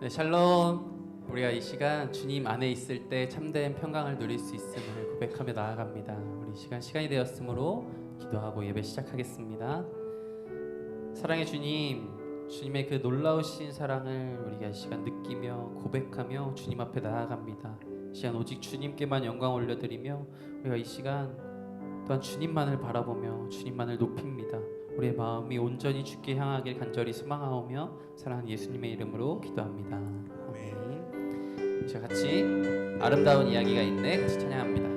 네, 샬롬. 우리가 이 시간 주님 안에 있을 때 참된 평강을 누릴 수 있음을 고백하며 나아갑니다. 우리 시간이 되었으므로 기도하고 예배 시작하겠습니다. 사랑의 주님, 주님의 그 놀라우신 사랑을 우리가 이 시간 느끼며 고백하며 주님 앞에 나아갑니다. 이 시간 오직 주님께만 영광 올려드리며 우리가 이 시간 또한 주님만을 바라보며 주님만을 높입니다. 우리의 마음이 온전히 주께 향하길 간절히 소망하오며 사랑하는 예수님의 이름으로 기도합니다. 아멘. 자, 같이 아름다운 이야기가 있네 같이 찬양합니다.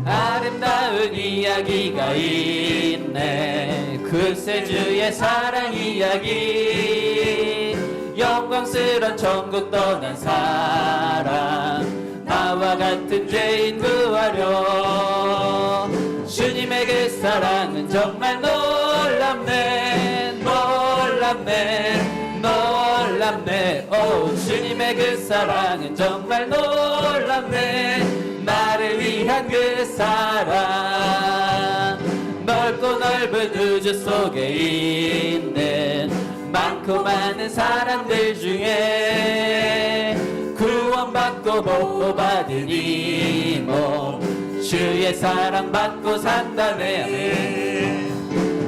아름다운 이야기가 있네, 글쎄 주의 사랑 이야기. 영광스런 천국 떠난 사랑, 나와 같은 죄인 구하려. 주님의 그 사랑은 정말 놀랍네, 놀랍네, 놀랍네. 오, 주님의 그 사랑은 정말 놀랍네. 나를 위한 그 사랑, 넓고 넓은 우주 속에 있는 많고 많은 사람들 중에 구원받고 복받은 이 몸, 주의 사랑 받고 산다네. 아멘.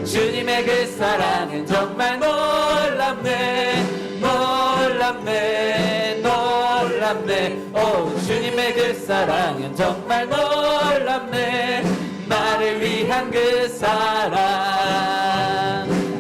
주님의 그 사랑은 정말 놀랍네, 놀랍네, 놀랍네. 오, 주님의 그 사랑은 정말 놀랍네. 나를 위한 그 사랑,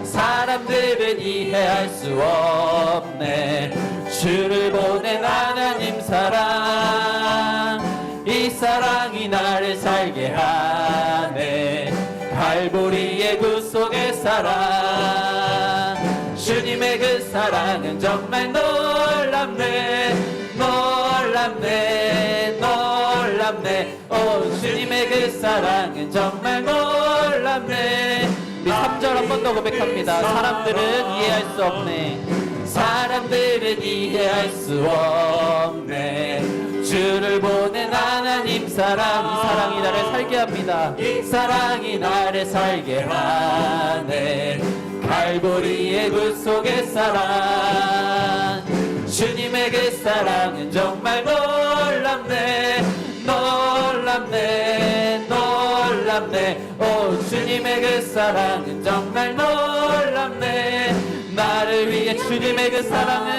사람들은 이해할 수 없네. 주를 보낸 하나님 사랑, 이 사랑이 나를 살게 하네. 갈보리의 구속의 사랑, 주님의 그 사랑은 정말 놀랍네, 놀랍네, 놀랍네. 오, 주님의 그 사랑은 정말 놀랍네. 우리 3절 한 번 더 고백합니다. 사람들은 이해할 수 없네, 사람들은 이해할 수 없네. 주를 보낸 하나님 사랑, 이 사랑이 나를 살게 합니다. 이 사랑이 나를 살게 하네. 갈보리의 구속의 사랑, 주님의 그 사랑은 정말 놀랍네, 놀랍네, 놀랍네. 오, 주님의 그 사랑은 정말 놀랍네. 나를 위해 주님의 그 사랑은,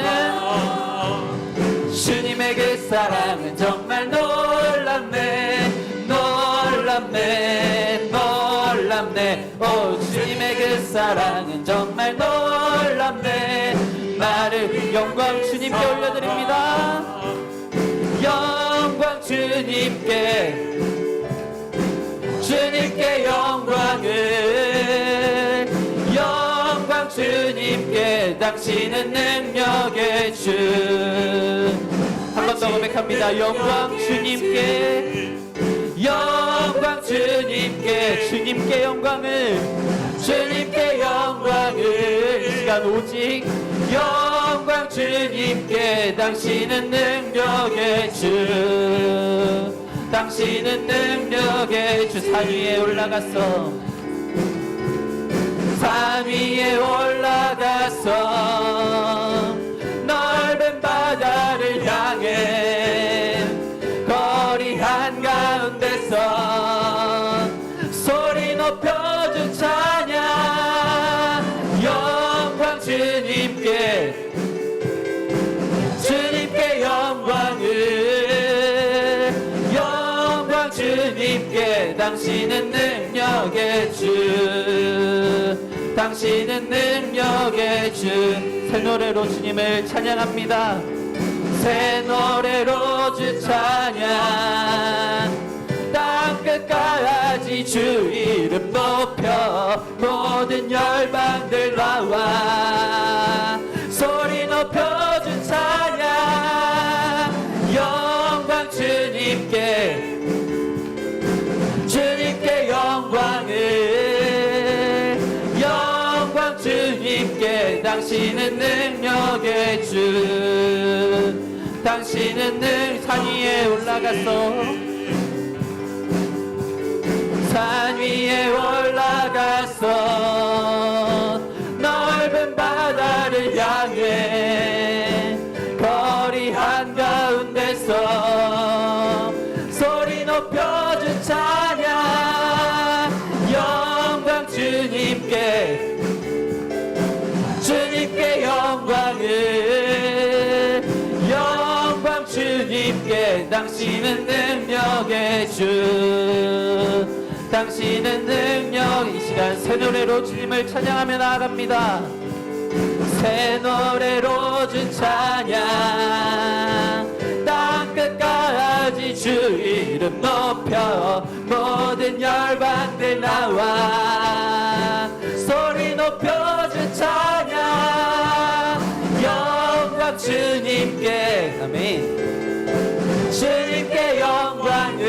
주님의 그 사랑은 정말 놀랍네, 놀랍네, 놀랍네. 오, 주님의 그 사랑은 정말 놀랍네. 나를 위해 영광 주님께 올려드립니다. 영광 주님께, 주님께 영광을, 영광 주님께. 당신은 능력의 주. 한 번 더 고백합니다. 영광 주님께, 영광 주님께, 주님께 영광을, 주님께 영광을. 이 시간 오직 영광 주님께. 당신은 능력의 주, 당신은 능력의 주. 산 위에 올라갔어, 산 위에 올라가서 넓은 바다를 향해 거리 한가운데서 소리 높여준 찬양. 영광 주님께, 주님께 영광을, 영광 주님께. 당신은 능력의 주, 당신은 능력의 주. 새 노래로 주님을 찬양합니다. 새 노래로 주 찬양. 땅끝까지 주 이름 높여 모든 열방들 나와 소리 높여 주 찬양. 영광 주님께, 주님께 영광을, 영광 주님께. 당신은 능력의 주, 당신은 산 위에 올라갔어, 산 위에 올라갔어 소리 높여준 찬양 영광 주님께 주님께 영광을 영광 주님께 당신은 능력의 주 당신은 능력 이 시간 새 노래로 주님을 찬양하며 나아갑니다 새 노래로 주 찬양 땅끝까지 주 이름 높여 모든 열방들 나와 소리 높여 주 찬양 영광 주님께 아멘 주님께 영광을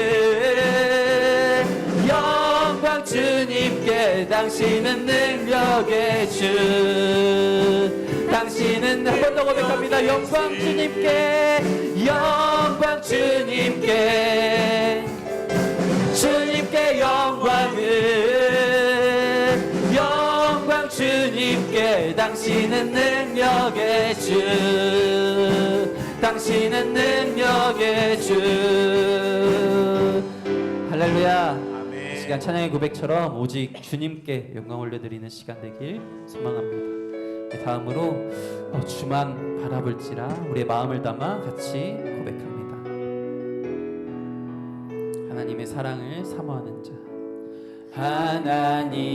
영광 주님께 당신은 능력의 주 당신은 한 번 더 고백합니다 영광 주님께 영광 주님께 주님께 영광을 영광 주님께 당신은 능력의 주 당신은 능력의 주 할렐루야 이 시간 찬양의 고백처럼 오직 주님께 영광 올려드리는 시간 되길 소망합니다 다음으로 주만 바라볼지라 우리의 마음을 담아 같이 고백합니다 하나님의 사랑을 사모하는 자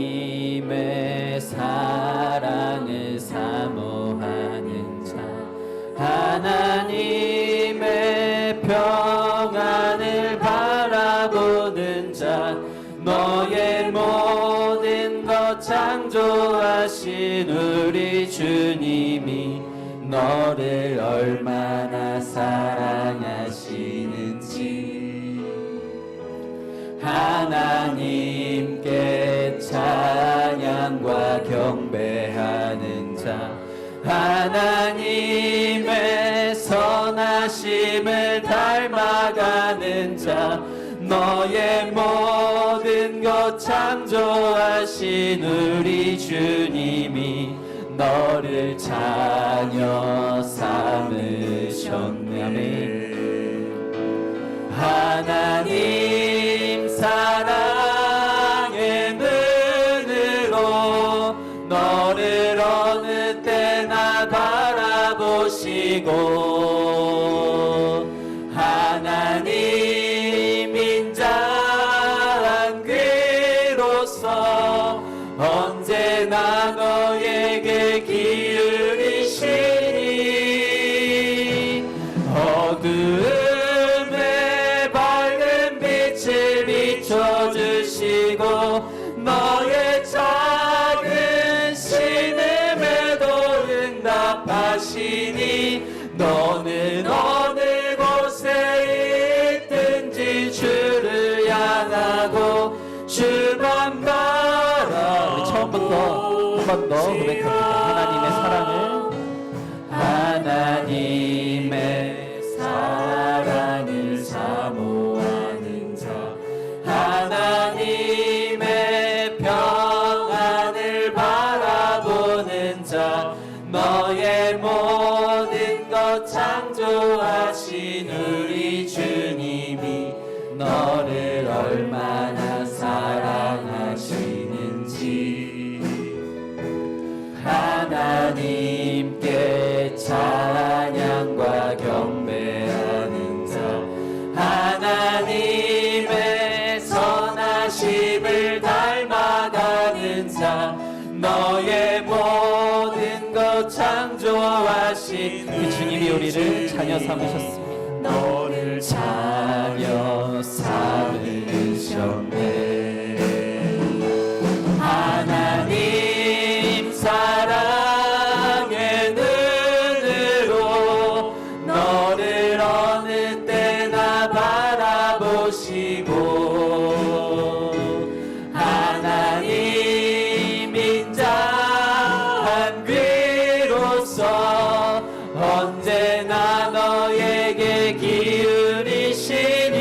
하나님의 사랑을 사모하는 자 하나님의 평안을 바라보는 자 너의 모든 것 창조하신 우리 주님이 너를 얼마나 사랑하시는지 하나님께 찬양과 경배하는 자 하나님의 선하심을 닮아가는 자 너의 모든 것 창조하신 우리 주님이 너를 자녀 삼으셨네 아멘 하나님 사랑의 눈으로 너를 어느 때나 바라보시고 하나님 인자한 귀로서 언제나 너에게 기울이시니 어두움에 밝은 빛을 비춰주시고 너의 작은 신음에도 응답하시니 너는 어느 곳에 있든지 주를 향하고 주만 바라 우리 처음부터 한 번 더 고백합니다 하나님의 사랑을 하나님의 사랑을 사모하는 자 하나님의 평안을 바라보는 자 너의 모든 것 창조하신 우리 주님이 너를 얼마나 사랑하시는지 하나님께 찬양과 경배하는 자 하나님의 선하심을 닮아가는 자 너의 모든 것 창조하신 그 주님이 우리를 자녀 삼으셨습니다 너를 자녀 삼으셨네 하나님 사랑의 눈으로 너를 어느 때나 바라보시고 하나님 인자한 귀로서 언제나 너에게 기울이시니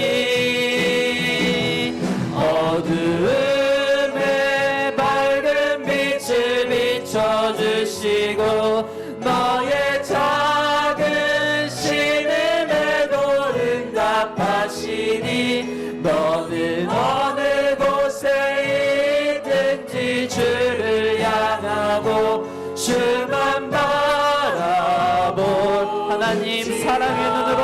너는 어느 곳에 있든지 주를 향하고 주만 바라볼 하나님 사랑의 눈으로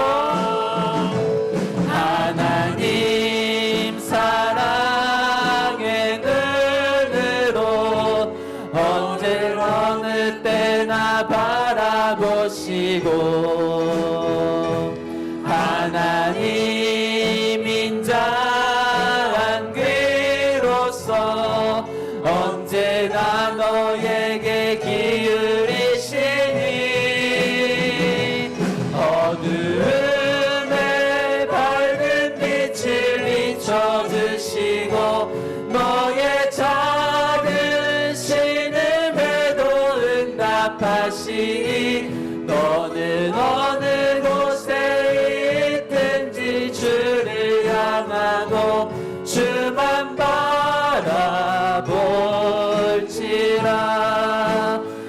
하나님 사랑의 눈으로 언제나 어느 때나 바라보시고 하나님 인자한 귀로서 언제나 너에게 기울이시니 어두움에 밝은 빛을 비춰주시고 너의 작은 신음에도 응답하시니 너는 어느 곳에 있든지 주를 향하고 주만 바라볼지라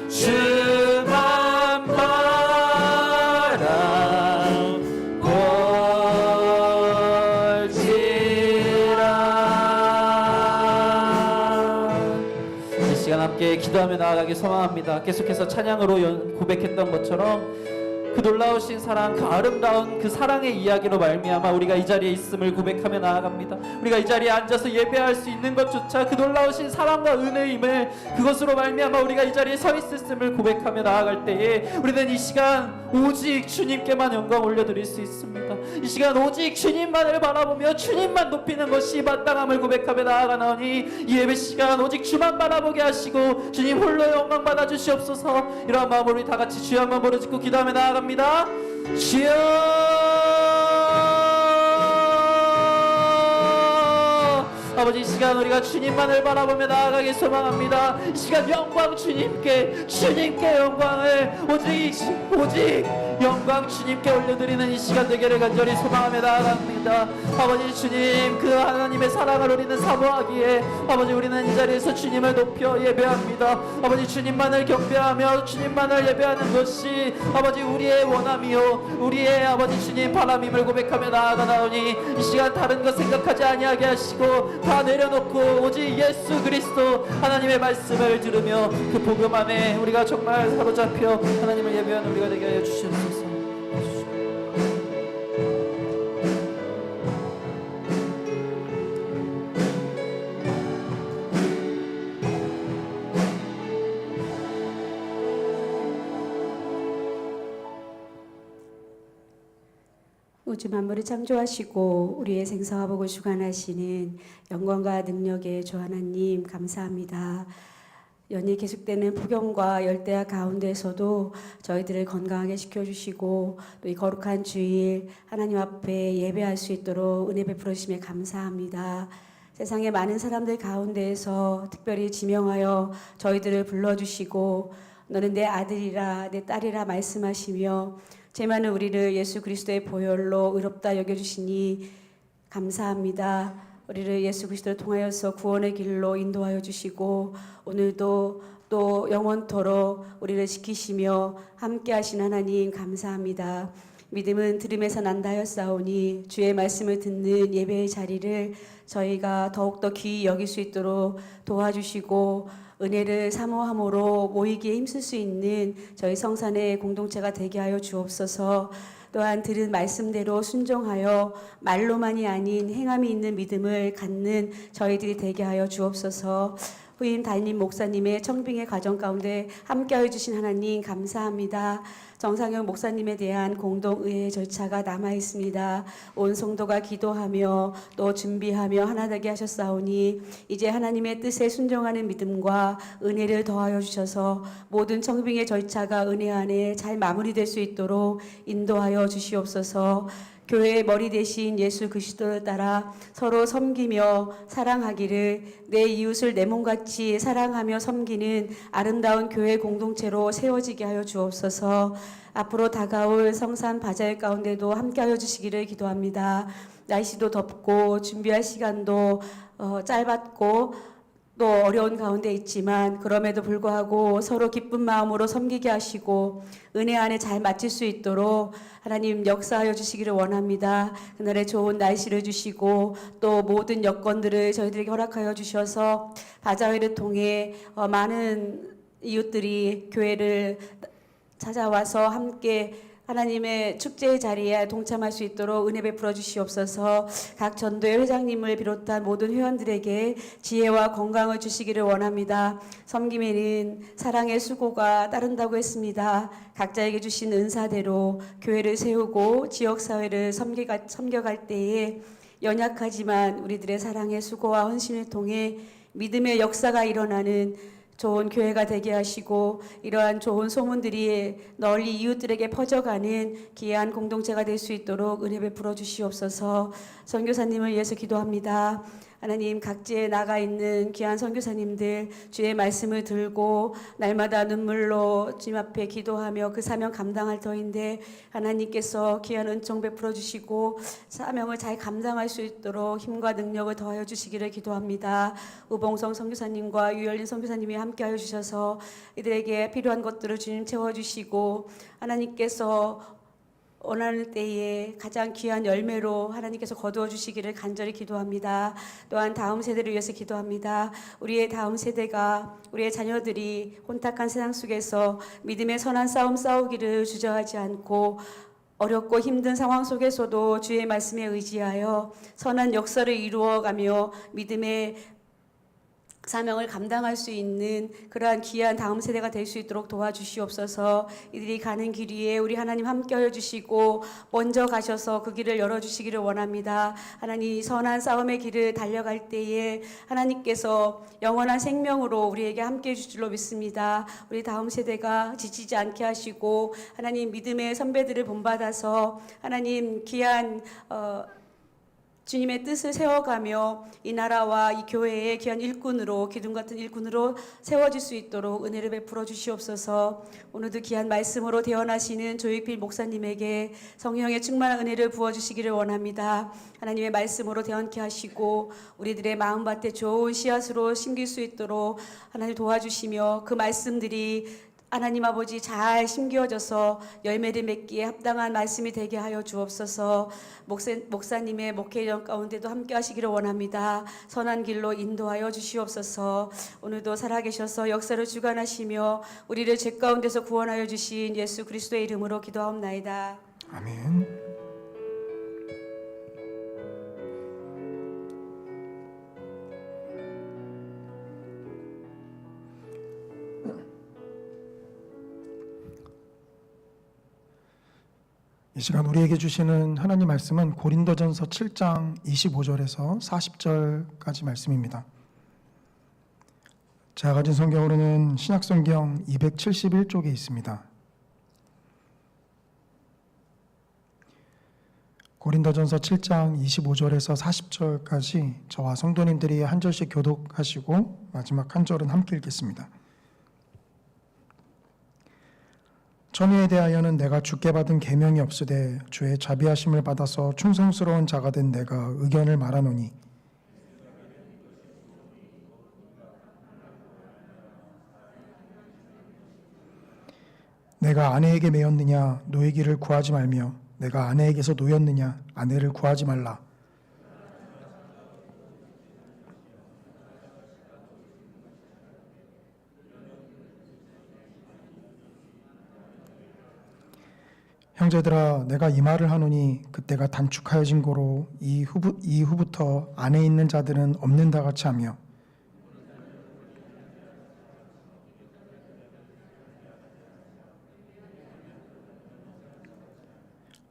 주만 바라볼지라. 이 시간 함께 기도하며 나아가기 소망합니다. 계속해서 찬양으로 고백했던 것처럼 그 놀라우신 사랑, 그 아름다운 그 사랑의 이야기로 말미암아 우리가 이 자리에 있음을 고백하며 나아갑니다. 우리가 이 자리에 앉아서 예배할 수 있는 것조차 그 놀라우신 사랑과 은혜임을, 그것으로 말미암아 우리가 이 자리에 서 있음을 고백하며 나아갈 때에 우리는 이 시간 오직 주님께만 영광 올려드릴 수 있습니다. 이 시간 오직 주님만을 바라보며 주님만 높이는 것이 마땅함을 고백하며 나아가나오니 이 예배 시간 오직 주만 바라보게 하시고 주님 홀로 영광 받아 주시옵소서. 이러한 마음으로 우리 다 같이 주여 한번 부르짖고 기도하며 나아갑니다. 주여 아버지, 이 시간 우리가 주님만을 바라보며 나아가기 소망합니다. 이 시간 영광 주님께 영광을 오직 영광 주님께 올려드리는 이 시간 되기를 간절히 소망하며 나아갑니다. 아버지 주님, 그 하나님의 사랑을 우리는 사모하기에 아버지 우리는 이 자리에서 주님을 높여 예배합니다. 아버지 주님만을 경배하며 주님만을 예배하는 것이 아버지 우리의 원함이요 우리의 아버지 주님 바람임을 고백하며 나아가나오니 이 시간 다른 것 생각하지 아니하게 하시고 다 내려놓고 오직 예수 그리스도 하나님의 말씀을 들으며 그 복음 안에 우리가 정말 사로잡혀 하나님을 예배하는 우리가 되게 하여 주시옵소서. 우주 만물을 창조하시고 우리의 생사와 복을 주관하시는 영광과 능력의 주 하나님 감사합니다. 연이 계속되는 폭염과 열대야 가운데에서도 저희들을 건강하게 지켜주시고 또 이 거룩한 주일 하나님 앞에 예배할 수 있도록 은혜 베풀어 주심에 감사합니다. 세상의 많은 사람들 가운데에서 특별히 지명하여 저희들을 불러주시고 너는 내 아들이라 내 딸이라 말씀하시며 죄 많은 우리를 예수 그리스도의 보혈로 의롭다 여겨주시니 감사합니다. 우리를 예수 그리스도를 통하여서 구원의 길로 인도하여 주시고 오늘도 또 영원토록 우리를 지키시며 함께 하신 하나님 감사합니다. 믿음은 들음에서 난다 하였사오니 주의 말씀을 듣는 예배의 자리를 저희가 더욱더 귀히 여길 수 있도록 도와주시고 은혜를 사모함으로 모이기에 힘쓸 수 있는 저희 성산의 공동체가 되게 하여 주옵소서. 또한 들은 말씀대로 순종하여 말로만이 아닌 행함이 있는 믿음을 갖는 저희들이 되게 하여 주옵소서. 후임 담임 목사님의 청빙의 과정 가운데 함께하여 주신 하나님 감사합니다. 정상영 목사님에 대한 공동의회 절차가 남아있습니다. 온 성도가 기도하며 또 준비하며 하나 되게 하셨사오니 이제 하나님의 뜻에 순종하는 믿음과 은혜를 더하여 주셔서 모든 청빙의 절차가 은혜 안에 잘 마무리될 수 있도록 인도하여 주시옵소서. 교회의 머리 대신 예수 그리스도를 따라 서로 섬기며 사랑하기를 내 이웃을 내 몸같이 사랑하며 섬기는 아름다운 교회 공동체로 세워지게 하여 주옵소서. 앞으로 다가올 성산 바자회 가운데도 함께하여 주시기를 기도합니다. 날씨도 덥고 준비할 시간도 짧았고 또 어려운 가운데 있지만 그럼에도 불구하고 서로 기쁜 마음으로 섬기게 하시고 은혜 안에 잘 마칠 수 있도록 하나님 역사하여 주시기를 원합니다. 그날에 좋은 날씨를 주시고 또 모든 여건들을 저희들에게 허락하여 주셔서 바자회를 통해 많은 이웃들이 교회를 찾아와서 함께 하나님의 축제의 자리에 동참할 수 있도록 은혜 베풀어 주시옵소서. 각 전도회 회장님을 비롯한 모든 회원들에게 지혜와 건강을 주시기를 원합니다. 섬김에는 사랑의 수고가 따른다고 했습니다. 각자에게 주신 은사대로 교회를 세우고 지역사회를 섬겨갈 때에 연약하지만 우리들의 사랑의 수고와 헌신을 통해 믿음의 역사가 일어나는 좋은 교회가 되게 하시고 이러한 좋은 소문들이 널리 이웃들에게 퍼져가는 귀한 공동체가 될 수 있도록 은혜 베풀어 주시옵소서. 선교사님을 위해서 기도합니다. 하나님 각지에 나가 있는 귀한 선교사님들 주의 말씀을 들고 날마다 눈물로 주님 앞에 기도하며 그 사명 감당할 터인데 하나님께서 귀한 은총 베풀어 주시고 사명을 잘 감당할 수 있도록 힘과 능력을 더하여 주시기를 기도합니다. 우봉성 선교사님과 유열린 선교사님이 함께하여 주셔서 이들에게 필요한 것들을 주님 채워주시고 하나님께서 원하는 때에 가장 귀한 열매로 하나님께서 거두어 주시기를 간절히 기도합니다. 또한 다음 세대를 위해서 기도합니다. 우리의 다음 세대가 우리의 자녀들이 혼탁한 세상 속에서 믿음의 선한 싸움 싸우기를 주저하지 않고 어렵고 힘든 상황 속에서도 주의 말씀에 의지하여 선한 역사를 이루어가며 믿음의 사명을 감당할 수 있는 그러한 귀한 다음 세대가 될 수 있도록 도와주시옵소서. 이들이 가는 길 위에 우리 하나님 함께하여 주시고 먼저 가셔서 그 길을 열어주시기를 원합니다. 하나님 선한 싸움의 길을 달려갈 때에 하나님께서 영원한 생명으로 우리에게 함께해 주실 줄로 믿습니다. 우리 다음 세대가 지치지 않게 하시고 하나님 믿음의 선배들을 본받아서 하나님 귀한 주님의 뜻을 세워가며 이 나라와 이 교회의 귀한 일꾼으로 기둥 같은 일꾼으로 세워질 수 있도록 은혜를 베풀어 주시옵소서. 오늘도 귀한 말씀으로 대언하시는 조익필 목사님에게 성령의 충만한 은혜를 부어주시기를 원합니다. 하나님의 말씀으로 대언케 하시고 우리들의 마음밭에 좋은 씨앗으로 심길 수 있도록 하나님 도와주시며 그 말씀들이 하나님 아버지 잘 심겨져서 열매를 맺기에 합당한 말씀이 되게 하여 주옵소서. 목사님의 목회령 가운데도 함께 하시기를 원합니다. 선한 길로 인도하여 주시옵소서. 오늘도 살아계셔서 역사를 주관하시며 우리를 죄 가운데서 구원하여 주신 예수 그리스도의 이름으로 기도하옵나이다. 아멘. 이 시간 우리에게 주시는 하나님 말씀은 고린도전서 7장 25절에서 40절까지 말씀입니다. 제가 가진 성경으로는 신약성경 271쪽에 있습니다. 고린도전서 7장 25절에서 40절까지 저와 성도님들이 한 절씩 교독하시고 마지막 한 절은 함께 읽겠습니다. 천의에 대하여는 내가 주께 받은 계명이 없으되 주의 자비하심을 받아서 충성스러운 자가 된 내가 의견을 말하노니 내가 아내에게 매였느냐 노이기를 구하지 말며 내가 아내에게서 노였느냐 아내를 구하지 말라. 형제들아 내가 이 말을 하노니 그때가 단축하여진 고로 이후부터 안에 있는 자들은 없는다 같이 하며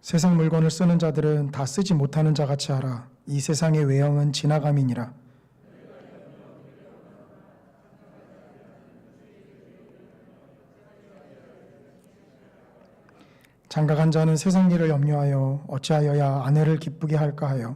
세상 물건을 쓰는 자들은 다 쓰지 못하는 자 같이 하라. 이 세상의 외형은 지나감이니라. 장가간 자는 세상 일을 염려하여 어찌하여야 아내를 기쁘게 할까 하여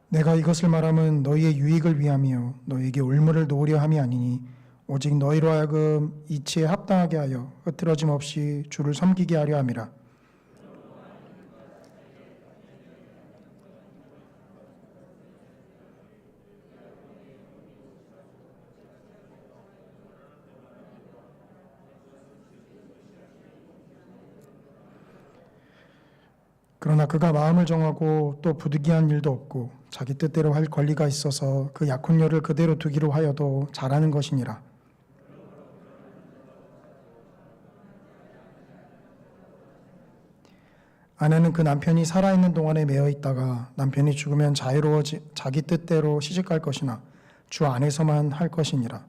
내가 이것을 말함은 너희의 유익을 위함이요 너희에게 올무를 놓으려 함이 아니니 오직 너희로 하여금 이치에 합당하게 하여 흐트러짐 없이 주를 섬기게 하려 함이라. 그러나 그가 마음을 정하고 또 부득이한 일도 없고 자기 뜻대로 할 권리가 있어서 그 약혼녀를 그대로 두기로 하여도 잘하는 것이니라. 아내는 그 남편이 살아있는 동안에 매여 있다가 남편이 죽으면 자유로워지 자기 뜻대로 시집갈 것이나 주 안에서만 할 것이니라.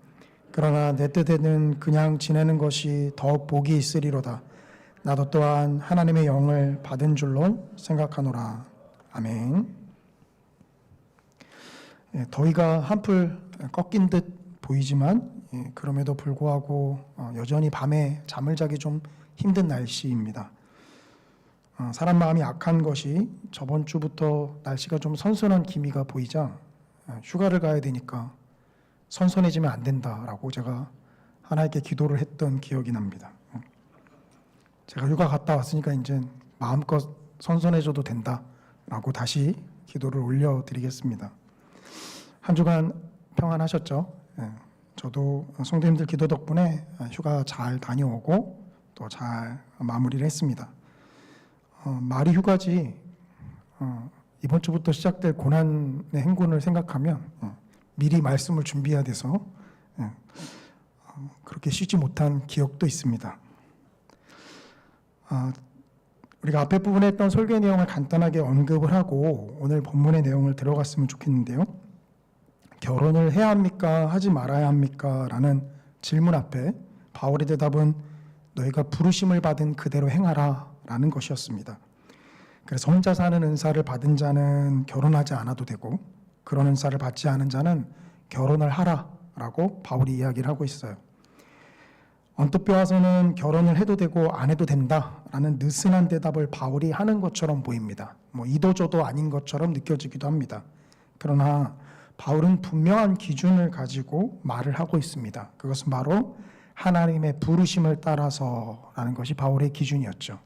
그러나 내 뜻에는 그냥 지내는 것이 더욱 복이 있으리로다. 나도 또한 하나님의 영을 받은 줄로 생각하노라. 아멘. 더위가 한풀 꺾인 듯 보이지만 그럼에도 불구하고 여전히 밤에 잠을 자기 좀 힘든 날씨입니다. 사람 마음이 악한 것이 저번 주부터 날씨가 좀 선선한 기미가 보이자 휴가를 가야 되니까 선선해지면 안 된다라고 제가 하나님께 기도를 했던 기억이 납니다. 제가 휴가 갔다 왔으니까 이제 마음껏 선선해져도 된다라고 다시 기도를 올려드리겠습니다. 한 주간 평안하셨죠? 저도 성도님들 기도 덕분에 휴가 잘 다녀오고 또 잘 마무리를 했습니다. 말이 휴가지 이번 주부터 시작될 고난의 행군을 생각하면 미리 말씀을 준비해야 돼서 그렇게 쉬지 못한 기억도 있습니다. 우리가 앞에 부분에 했던 설교의 내용을 간단하게 언급을 하고 오늘 본문의 내용을 들어갔으면 좋겠는데요. 결혼을 해야 합니까? 하지 말아야 합니까? 라는 질문 앞에 바울의 대답은 너희가 부르심을 받은 그대로 행하라 라는 것이었습니다. 그래서 혼자 사는 은사를 받은 자는 결혼하지 않아도 되고 그런 은사를 받지 않은 자는 결혼을 하라 라고 바울이 이야기를 하고 있어요. 언뜻 배워서는 결혼을 해도 되고 안 해도 된다라는 느슨한 대답을 바울이 하는 것처럼 보입니다. 이도저도 아닌 것처럼 느껴지기도 합니다. 그러나 바울은 분명한 기준을 가지고 말을 하고 있습니다. 그것은 바로 하나님의 부르심을 따라서라는 것이 바울의 기준이었죠.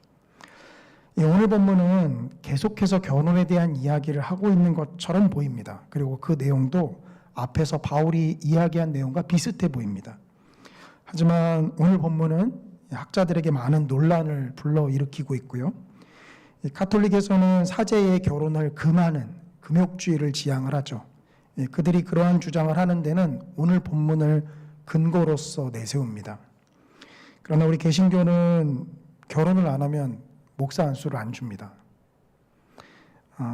오늘 본문은 계속해서 결혼에 대한 이야기를 하고 있는 것처럼 보입니다. 그리고 그 내용도 앞에서 바울이 이야기한 내용과 비슷해 보입니다. 하지만 오늘 본문은 학자들에게 많은 논란을 불러일으키고 있고요. 가톨릭에서는 사제의 결혼을 금하는 금욕주의를 지향을 하죠. 그들이 그러한 주장을 하는 데는 오늘 본문을 근거로서 내세웁니다. 그러나 우리 개신교는 결혼을 안 하면 목사 안수를 안 줍니다.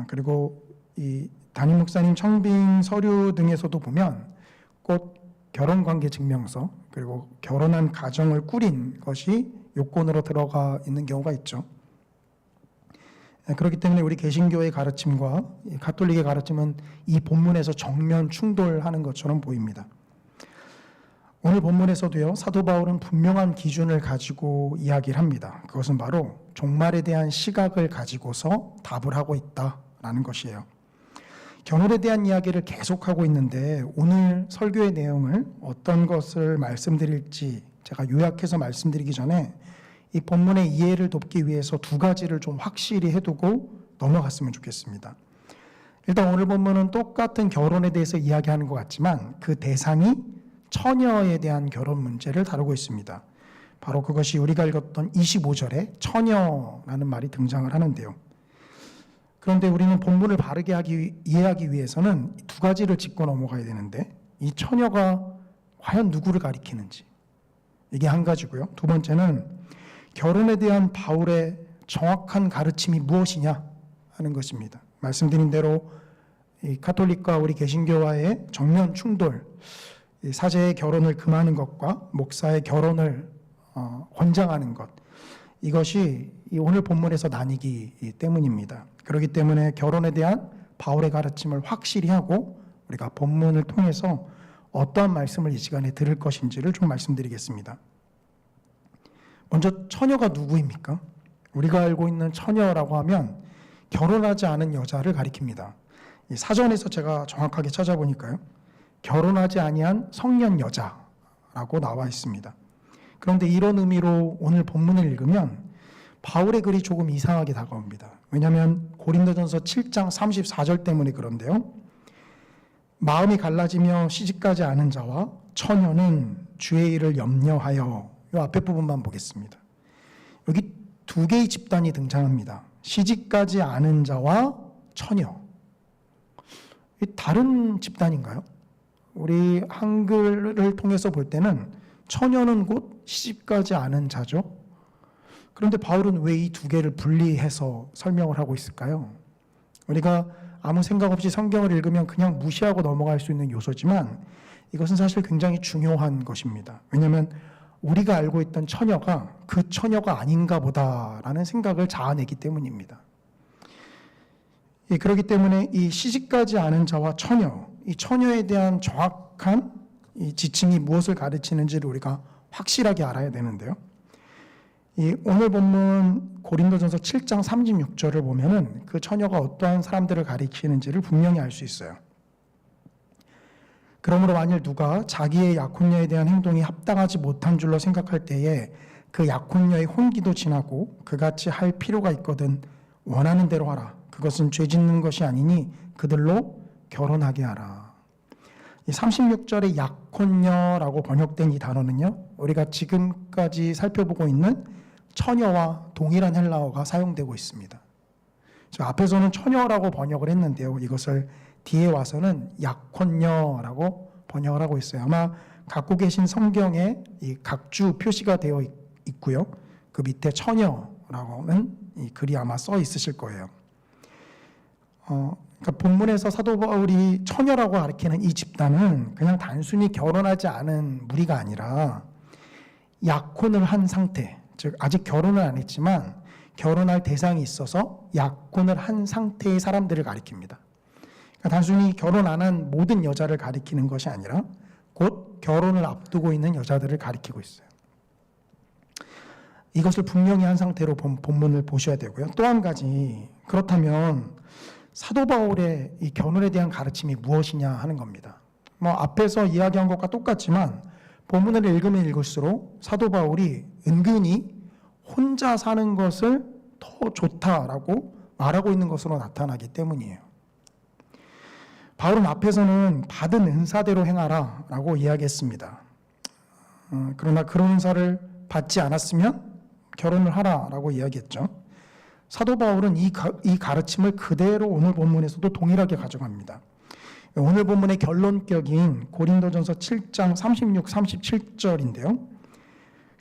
그리고 이 담임 목사님 청빙 서류 등에서도 보면 꼭 결혼관계 증명서 그리고 결혼한 가정을 꾸린 것이 요건으로 들어가 있는 경우가 있죠. 그렇기 때문에 우리 개신교의 가르침과 가톨릭의 가르침은 이 본문에서 정면 충돌하는 것처럼 보입니다. 오늘 본문에서도요, 사도 바울은 분명한 기준을 가지고 이야기를 합니다. 그것은 바로 종말에 대한 시각을 가지고서 답을 하고 있다라는 것이에요. 결혼에 대한 이야기를 계속하고 있는데 오늘 설교의 내용을 어떤 것을 말씀드릴지 제가 요약해서 말씀드리기 전에 이 본문의 이해를 돕기 위해서 두 가지를 좀 확실히 해두고 넘어갔으면 좋겠습니다. 일단 오늘 본문은 똑같은 결혼에 대해서 이야기하는 것 같지만 그 대상이 처녀에 대한 결혼 문제를 다루고 있습니다. 바로 그것이 우리가 읽었던 25절에 처녀라는 말이 등장을 하는데요. 그런데 우리는 본문을 바르게 이해하기 위해서는 두 가지를 짚고 넘어가야 되는데 이 처녀가 과연 누구를 가리키는지 이게 한 가지고요. 두 번째는 결혼에 대한 바울의 정확한 가르침이 무엇이냐 하는 것입니다. 말씀드린 대로 이 가톨릭과 우리 개신교와의 정면 충돌, 사제의 결혼을 금하는 것과 목사의 결혼을 권장하는 것, 이것이 이 오늘 본문에서 나뉘기 때문입니다. 그렇기 때문에 결혼에 대한 바울의 가르침을 확실히 하고 우리가 본문을 통해서 어떠한 말씀을 이 시간에 들을 것인지를 좀 말씀드리겠습니다. 먼저 처녀가 누구입니까? 우리가 알고 있는 처녀라고 하면 결혼하지 않은 여자를 가리킵니다. 사전에서 제가 정확하게 찾아보니까요, 결혼하지 아니한 성년 여자라고 라고 나와 있습니다. 그런데 이런 의미로 오늘 본문을 읽으면 바울의 글이 조금 이상하게 다가옵니다. 왜냐하면 고린도전서 7장 34절 때문에 그런데요. 마음이 갈라지며 시집가지 않은 자와 처녀는 주의 일을 염려하여, 이 앞에 부분만 보겠습니다. 여기 두 개의 집단이 등장합니다. 시집가지 않은 자와 처녀. 다른 집단인가요? 우리 한글을 통해서 볼 때는 처녀는 곧 시집가지 않은 자죠. 그런데 바울은 왜 이 두 개를 분리해서 설명을 하고 있을까요? 우리가 아무 생각 없이 성경을 읽으면 그냥 무시하고 넘어갈 수 있는 요소지만 이것은 사실 굉장히 중요한 것입니다. 왜냐하면 우리가 알고 있던 처녀가 그 처녀가 아닌가 보다라는 생각을 자아내기 때문입니다. 그렇기 때문에 이 시집가지 않은 자와 처녀, 이 처녀에 대한 정확한 이 지칭이 무엇을 가르치는지를 우리가 확실하게 알아야 되는데요. 이 오늘 본문 고린도전서 7장 36절을 보면은 그 처녀가 어떠한 사람들을 가리키는지를 분명히 알 수 있어요. 그러므로 만일 누가 자기의 약혼녀에 대한 행동이 합당하지 못한 줄로 생각할 때에 그 약혼녀의 혼기도 지나고 그같이 할 필요가 있거든 원하는 대로 하라. 그것은 죄 짓는 것이 아니니 그들로 결혼하게 하라. 이 36절의 약혼녀라고 번역된 이 단어는요, 우리가 지금까지 살펴보고 있는 처녀와 동일한 헬라어가 사용되고 있습니다. 앞에서는 처녀라고 번역을 했는데요, 이것을 뒤에 와서는 약혼녀라고 번역을 하고 있어요. 아마 갖고 계신 성경에 이 각주 표시가 되어 있고요, 그 밑에 처녀라고는 이 글이 아마 써 있으실 거예요. 그러니까 본문에서 사도 바울이 처녀라고 가리키는 이 집단은 그냥 단순히 결혼하지 않은 무리가 아니라 약혼을 한 상태, 즉 아직 결혼을 안 했지만 결혼할 대상이 있어서 약혼을 한 상태의 사람들을 가리킵니다. 그러니까 단순히 결혼 안 한 모든 여자를 가리키는 것이 아니라 곧 결혼을 앞두고 있는 여자들을 가리키고 있어요. 이것을 분명히 한 상태로 본문을 보셔야 되고요. 또 한 가지, 그렇다면 사도 바울의 이 결혼에 대한 가르침이 무엇이냐 하는 겁니다. 앞에서 이야기한 것과 똑같지만 본문을 읽으면 읽을수록 사도 바울이 은근히 혼자 사는 것을 더 좋다라고 말하고 있는 것으로 나타나기 때문이에요. 바울은 앞에서는 받은 은사대로 행하라 라고 이야기했습니다. 그러나 그런 은사를 받지 않았으면 결혼을 하라 라고 이야기했죠. 사도 바울은 이 가르침을 그대로 오늘 본문에서도 동일하게 가져갑니다. 오늘 본문의 결론격인 고린도전서 7장 36, 37절인데요.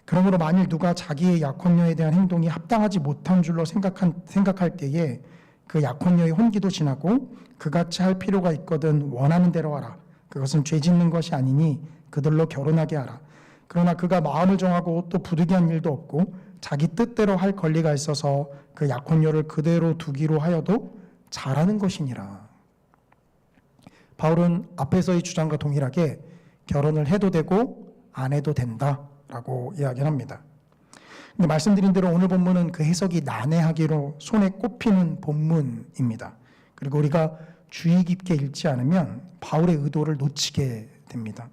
그러므로 만일 누가 자기의 약혼녀에 대한 행동이 합당하지 못한 줄로 생각할 때에 그 약혼녀의 혼기도 지나고 그같이 할 필요가 있거든 원하는 대로 하라. 그것은 죄 짓는 것이 아니니 그들로 결혼하게 하라. 그러나 그가 마음을 정하고 또 부득이한 일도 없고 자기 뜻대로 할 권리가 있어서 그 약혼녀를 그대로 두기로 하여도 잘하는 것이니라. 바울은 앞에서의 주장과 동일하게 결혼을 해도 되고 안 해도 된다라고 이야기를 합니다. 근데 말씀드린 대로 오늘 본문은 그 해석이 난해하기로 손에 꼽히는 본문입니다. 그리고 우리가 주의 깊게 읽지 않으면 바울의 의도를 놓치게 됩니다.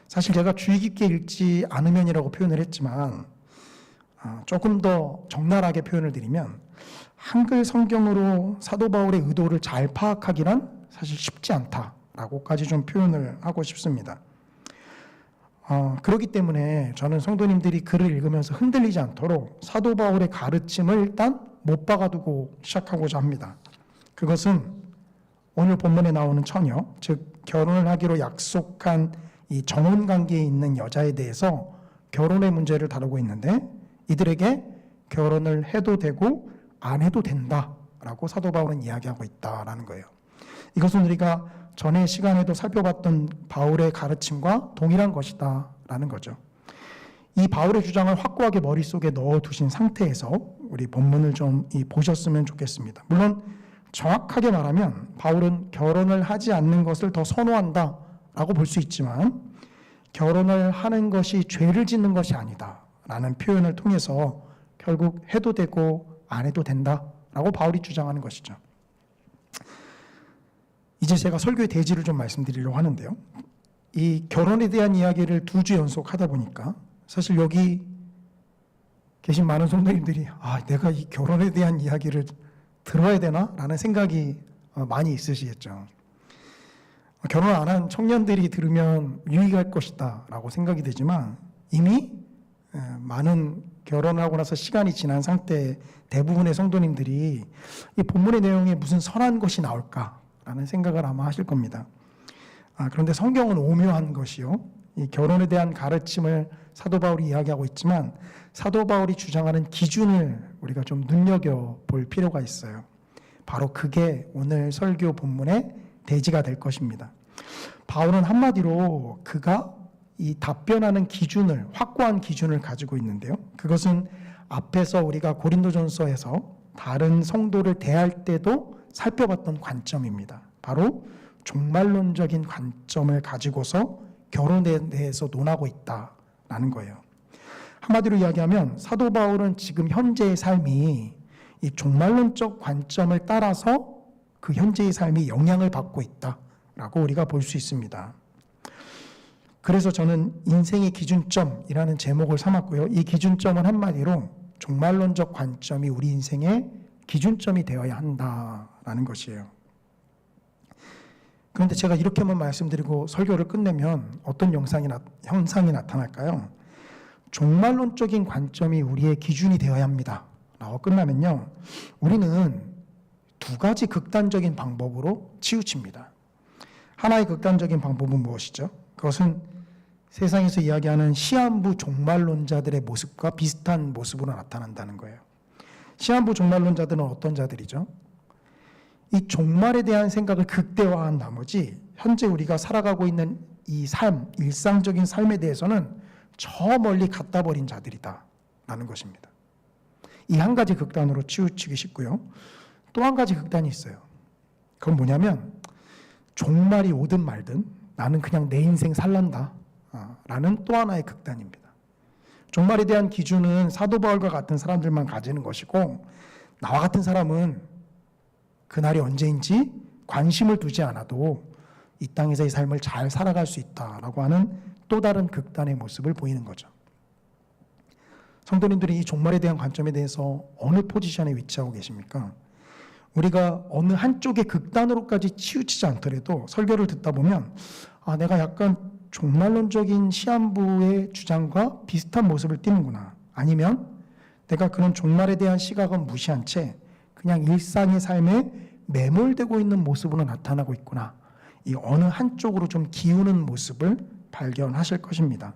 사실 제가 주의 깊게 읽지 않으면이라고 표현을 했지만 조금 더 적나라하게 표현을 드리면 한글 성경으로 사도 바울의 의도를 잘 파악하기란 사실 쉽지 않다라고까지 좀 표현을 하고 싶습니다. 그렇기 때문에 저는 성도님들이 글을 읽으면서 흔들리지 않도록 사도 바울의 가르침을 일단 못 박아두고 시작하고자 합니다. 그것은 오늘 본문에 나오는 처녀, 즉 결혼을 하기로 약속한 이 정혼 관계에 있는 여자에 대해서 결혼의 문제를 다루고 있는데 이들에게 결혼을 해도 되고 안 해도 된다라고 사도 바울은 이야기하고 있다라는 거예요. 이것은 우리가 전의 시간에도 살펴봤던 바울의 가르침과 동일한 것이다라는 거죠. 이 바울의 주장을 확고하게 머릿속에 넣어두신 상태에서 우리 본문을 좀 보셨으면 좋겠습니다. 물론 정확하게 말하면 바울은 결혼을 하지 않는 것을 더 선호한다라고 볼 수 있지만 결혼을 하는 것이 죄를 짓는 것이 아니다라는 표현을 통해서 결국 해도 되고 안 해도 된다라고 바울이 주장하는 것이죠. 이제 제가 설교의 대지를 좀 말씀드리려고 하는데요. 이 결혼에 대한 이야기를 2주 연속 하다 보니까 사실 여기 계신 많은 성도님들이 내가 이 결혼에 대한 이야기를 들어야 되나? 라는 생각이 많이 있으시겠죠. 결혼 안 한 청년들이 들으면 유익할 것이다 라고 생각이 되지만 이미 많은 결혼을 하고 나서 시간이 지난 상태 대부분의 성도님들이 이 본문의 내용에 무슨 선한 것이 나올까라는 생각을 아마 하실 겁니다. 그런데 성경은 오묘한 것이요. 이 결혼에 대한 가르침을 사도 바울이 이야기하고 있지만 사도 바울이 주장하는 기준을 우리가 좀 눈여겨볼 필요가 있어요. 바로 그게 오늘 설교 본문의 대지가 될 것입니다. 바울은 한마디로 그가 이 답변하는 기준을, 확고한 기준을 가지고 있는데요. 그것은 앞에서 우리가 고린도전서에서 다른 성도를 대할 때도 살펴봤던 관점입니다. 바로 종말론적인 관점을 가지고서 결혼에 대해서 논하고 있다라는 거예요. 한마디로 이야기하면 사도 바울은 지금 현재의 삶이 이 종말론적 관점을 따라서 그 현재의 삶이 영향을 받고 있다라고 우리가 볼 수 있습니다. 그래서 저는 인생의 기준점이라는 제목을 삼았고요. 이 기준점은 한마디로 종말론적 관점이 우리 인생의 기준점이 되어야 한다라는 것이에요. 그런데 제가 이렇게만 말씀드리고 설교를 끝내면 어떤 현상이 나타날까요? 종말론적인 관점이 우리의 기준이 되어야 합니다 라고 끝나면요, 우리는 2가지 극단적인 방법으로 치우칩니다. 하나의 극단적인 방법은 무엇이죠? 그것은 세상에서 이야기하는 시한부 종말론자들의 모습과 비슷한 모습으로 나타난다는 거예요. 시한부 종말론자들은 어떤 자들이죠? 이 종말에 대한 생각을 극대화한 나머지 현재 우리가 살아가고 있는 이 삶, 일상적인 삶에 대해서는 저 멀리 갖다 버린 자들이다 라는 것입니다. 이 한 가지 극단으로 치우치기 쉽고요. 또 한 가지 극단이 있어요. 그건 뭐냐면 종말이 오든 말든 나는 그냥 내 인생 살란다 라는 또 하나의 극단입니다. 종말에 대한 기준은 사도 바울과 같은 사람들만 가지는 것이고 나와 같은 사람은 그날이 언제인지 관심을 두지 않아도 이 땅에서의 삶을 잘 살아갈 수 있다라고 하는 또 다른 극단의 모습을 보이는 거죠. 성도님들이 이 종말에 대한 관점에 대해서 어느 포지션에 위치하고 계십니까? 우리가 어느 한쪽의 극단으로까지 치우치지 않더라도 설교를 듣다 보면 내가 약간 종말론적인 시한부의 주장과 비슷한 모습을 띠는구나. 아니면 내가 그런 종말에 대한 시각은 무시한 채 그냥 일상의 삶에 매몰되고 있는 모습으로 나타나고 있구나. 이 어느 한쪽으로 좀 기우는 모습을 발견하실 것입니다.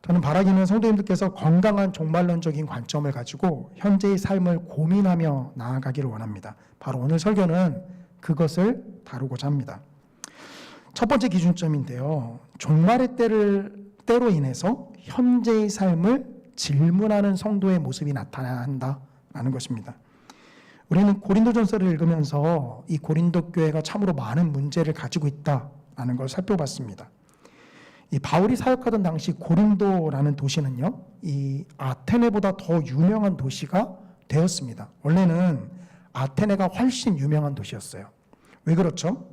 저는 바라기는 성도님들께서 건강한 종말론적인 관점을 가지고 현재의 삶을 고민하며 나아가기를 원합니다. 바로 오늘 설교는 그것을 다루고자 합니다. 첫 번째 기준점인데요. 종말의 때로 인해서 현재의 삶을 질문하는 성도의 모습이 나타나야 한다라는 것입니다. 우리는 고린도전서를 읽으면서 이 고린도 교회가 참으로 많은 문제를 가지고 있다라는 걸 살펴봤습니다. 이 바울이 사역하던 당시 고린도라는 도시는요, 이 아테네보다 더 유명한 도시가 되었습니다. 원래는 아테네가 훨씬 유명한 도시였어요. 왜 그렇죠?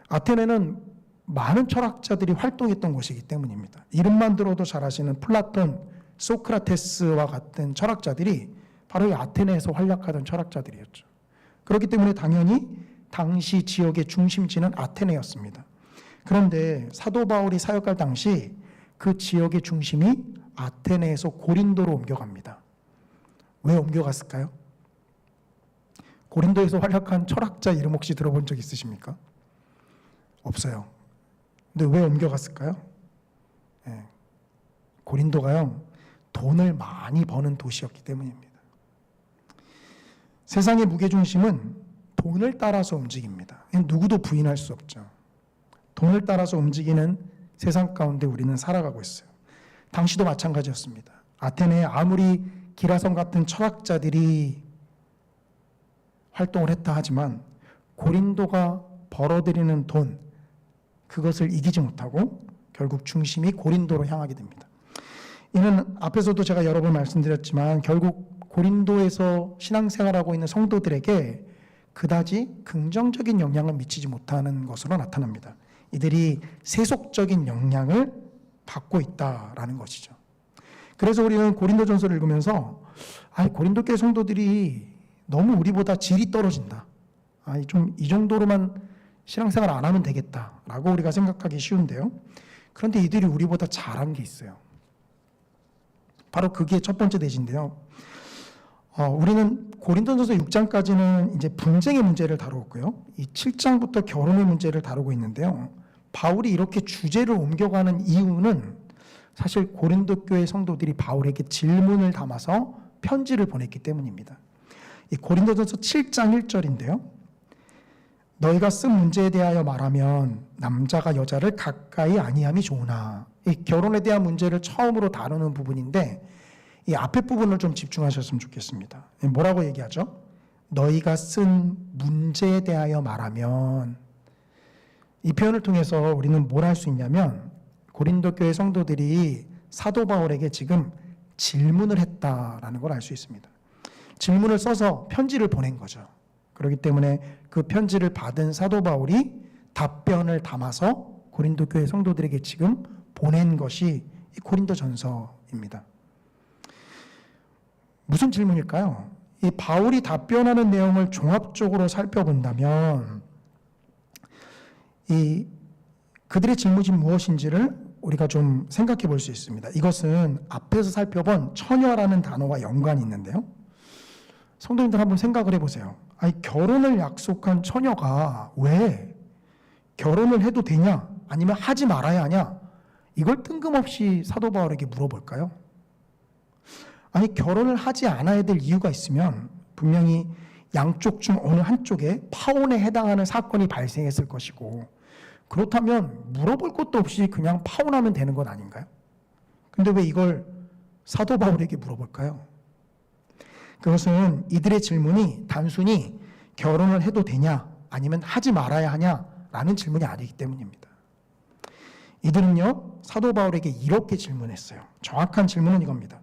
아테네는 많은 철학자들이 활동했던 곳이기 때문입니다. 이름만 들어도 잘 아시는 플라톤, 소크라테스와 같은 철학자들이 바로 이 아테네에서 활약하던 철학자들이었죠. 그렇기 때문에 당연히 당시 지역의 중심지는 아테네였습니다. 그런데 사도 바울이 사역할 당시 그 지역의 중심이 아테네에서 고린도로 옮겨갑니다. 왜 옮겨갔을까요? 고린도에서 활약한 철학자 이름 혹시 들어본 적 있으십니까? 없어요. 근데 왜 옮겨갔을까요? 고린도가요, 돈을 많이 버는 도시였기 때문입니다. 세상의 무게중심은 돈을 따라서 움직입니다. 누구도 부인할 수 없죠. 돈을 따라서 움직이는 세상 가운데 우리는 살아가고 있어요. 당시도 마찬가지였습니다. 아테네에 아무리 기라성 같은 철학자들이 활동을 했다 하지만 고린도가 벌어들이는 돈, 그것을 이기지 못하고 결국 중심이 고린도로 향하게 됩니다. 이는 앞에서도 제가 여러 번 말씀드렸지만 결국 고린도에서 신앙생활하고 있는 성도들에게 그다지 긍정적인 영향을 미치지 못하는 것으로 나타납니다. 이들이 세속적인 영향을 받고 있다라는 것이죠. 그래서 우리는 고린도전서를 읽으면서 고린도 교회 성도들이 너무 우리보다 질이 떨어진다. 좀 이 정도로만 신앙생활 안 하면 되겠다라고 우리가 생각하기 쉬운데요. 그런데 이들이 우리보다 잘한 게 있어요. 바로 그게 첫 번째 대지인데요. 우리는 고린도전서 6장까지는 이제 분쟁의 문제를 다루었고요. 이 7장부터 결혼의 문제를 다루고 있는데요. 바울이 이렇게 주제를 옮겨가는 이유는 사실 고린도 교회 성도들이 바울에게 질문을 담아서 편지를 보냈기 때문입니다. 이 고린도전서 7장 1절인데요. 너희가 쓴 문제에 대하여 말하면 남자가 여자를 가까이 아니함이 좋으나, 이 결혼에 대한 문제를 처음으로 다루는 부분인데 이 앞에 부분을 좀 집중하셨으면 좋겠습니다. 뭐라고 얘기하죠? 너희가 쓴 문제에 대하여 말하면, 이 표현을 통해서 우리는 뭘 할 수 있냐면 고린도 교회 성도들이 사도 바울에게 지금 질문을 했다라는 걸 알 수 있습니다. 질문을 써서 편지를 보낸 거죠. 그렇기 때문에 그 편지를 받은 사도 바울이 답변을 담아서 고린도 교회 성도들에게 지금 보낸 것이 이 고린도전서입니다. 무슨 질문일까요? 이 바울이 답변하는 내용을 종합적으로 살펴본다면 이 그들의 질문이 무엇인지를 우리가 좀 생각해 볼 수 있습니다. 이것은 앞에서 살펴본 처녀라는 단어와 연관이 있는데요. 성도님들 한번 생각을 해보세요. 결혼을 약속한 처녀가 왜 결혼을 해도 되냐 아니면 하지 말아야 하냐, 이걸 뜬금없이 사도 바울에게 물어볼까요? 결혼을 하지 않아야 될 이유가 있으면 분명히 양쪽 중 어느 한쪽에 파혼에 해당하는 사건이 발생했을 것이고, 그렇다면 물어볼 것도 없이 그냥 파혼하면 되는 건 아닌가요? 근데 왜 이걸 사도 바울에게 물어볼까요? 그것은 이들의 질문이 단순히 결혼을 해도 되냐 아니면 하지 말아야 하냐라는 질문이 아니기 때문입니다. 이들은요, 사도 바울에게 이렇게 질문했어요. 정확한 질문은 이겁니다.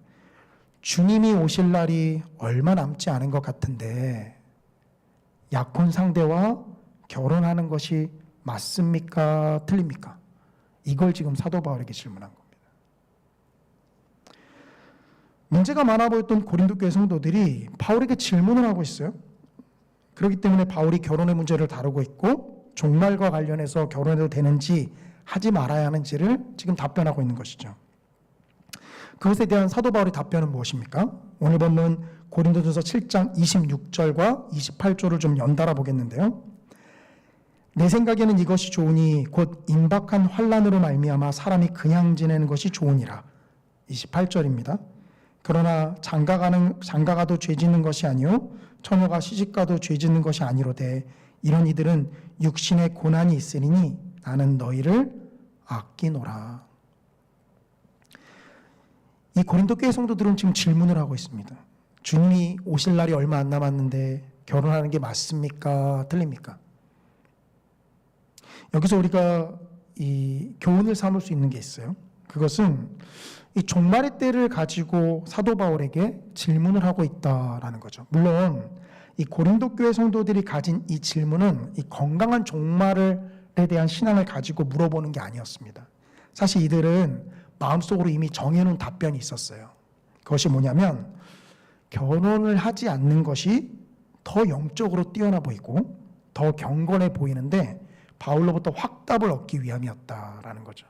주님이 오실 날이 얼마 남지 않은 것 같은데 약혼 상대와 결혼하는 것이 맞습니까? 틀립니까? 이걸 지금 사도 바울에게 질문한 겁니다. 문제가 많아 보였던 고린도 교회 성도들이 바울에게 질문을 하고 있어요. 그렇기 때문에 바울이 결혼의 문제를 다루고 있고 종말과 관련해서 결혼해도 되는지 하지 말아야 하는지를 지금 답변하고 있는 것이죠. 그것에 대한 사도 바울의 답변은 무엇입니까? 오늘 본문 고린도전서 7장 26절과 28절을 좀 연달아 보겠는데요. 내 생각에는 이것이 좋으니 곧 임박한 환난으로 말미암아 사람이 그냥 지내는 것이 좋으니라. 28절입니다. 그러나 장가가도 죄짓는 것이 아니요 처녀가 시집가도 죄짓는 것이 아니로되 이런 이들은 육신의 고난이 있으리니 나는 너희를 아끼노라. 이 고린도 교회 성도들은 지금 질문을 하고 있습니다. 주님이 오실 날이 얼마 안 남았는데 결혼하는 게 맞습니까? 틀립니까? 여기서 우리가 이 교훈을 삼을 수 있는 게 있어요. 그것은 이 종말의 때를 가지고 사도 바울에게 질문을 하고 있다라는 거죠. 물론 이 고린도 교회 성도들이 가진 이 질문은 이 건강한 종말에 대한 신앙을 가지고 물어보는 게 아니었습니다. 사실 이들은 마음속으로 이미 정해놓은 답변이 있었어요. 그것이 뭐냐면 결혼을 하지 않는 것이 더 영적으로 뛰어나 보이고 더 경건해 보이는데 바울로부터 확답을 얻기 위함이었다라는 거죠.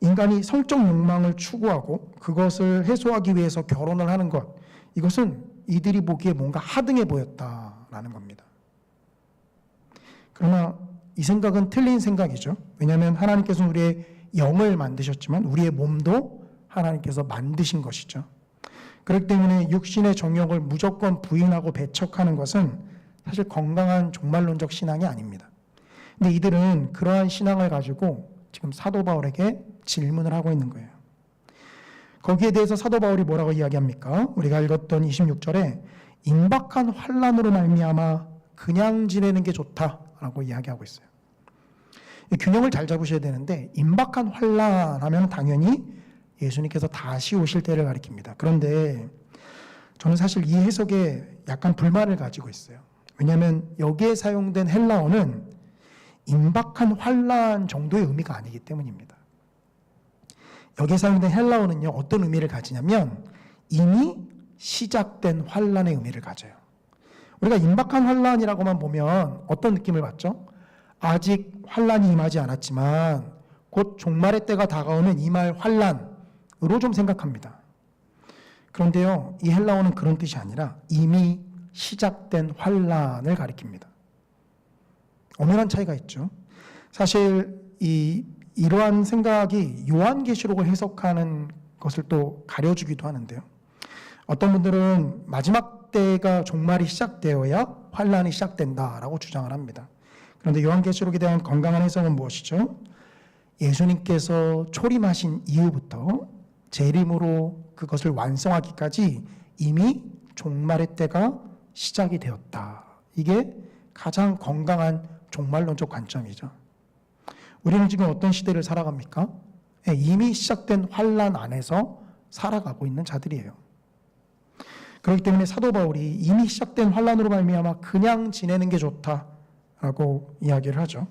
인간이 성적 욕망을 추구하고 그것을 해소하기 위해서 결혼을 하는 것, 이것은 이들이 보기에 뭔가 하등해 보였다라는 겁니다. 그러나 이 생각은 틀린 생각이죠. 왜냐하면 하나님께서는 우리의 영을 만드셨지만 우리의 몸도 하나님께서 만드신 것이죠. 그렇기 때문에 육신의 정욕을 무조건 부인하고 배척하는 것은 사실 건강한 종말론적 신앙이 아닙니다. 근데 이들은 그러한 신앙을 가지고 지금 사도 바울에게 질문을 하고 있는 거예요. 거기에 대해서 사도 바울이 뭐라고 이야기합니까? 우리가 읽었던 26절에 임박한 환난으로 말미암아 그냥 지내는 게 좋다라고 이야기하고 있어요. 이 균형을 잘 잡으셔야 되는데 임박한 환난하면 당연히 예수님께서 다시 오실 때를 가리킵니다. 그런데 저는 사실 이 해석에 약간 불만을 가지고 있어요. 왜냐하면 여기에 사용된 헬라어는 임박한 환란 정도의 의미가 아니기 때문입니다. 여기에 사용된 헬라어는요, 어떤 의미를 가지냐면 이미 시작된 환란의 의미를 가져요. 우리가 임박한 환란이라고만 보면 어떤 느낌을 받죠? 아직 환란이 임하지 않았지만 곧 종말의 때가 다가오면 임할 환란으로 좀 생각합니다. 그런데요, 이 헬라어는 그런 뜻이 아니라 이미 시작된 환란을 가리킵니다. 엄연한 차이가 있죠. 사실 이러한 생각이 요한계시록을 해석하는 것을 또 가려주기도 하는데요. 어떤 분들은 마지막 때가 종말이 시작되어야 환란이 시작된다라고 주장을 합니다. 그런데 요한계시록에 대한 건강한 해석은 무엇이죠? 예수님께서 초림하신 이후부터 재림으로 그것을 완성하기까지 이미 종말의 때가 시작이 되었다. 이게 가장 건강한 종말론적 관점이죠. 우리는 지금 어떤 시대를 살아갑니까? 이미 시작된 환란 안에서 살아가고 있는 자들이에요. 그렇기 때문에 사도 바울이 이미 시작된 환란으로 말미암아 그냥 지내는 게 좋다라고 이야기를 하죠.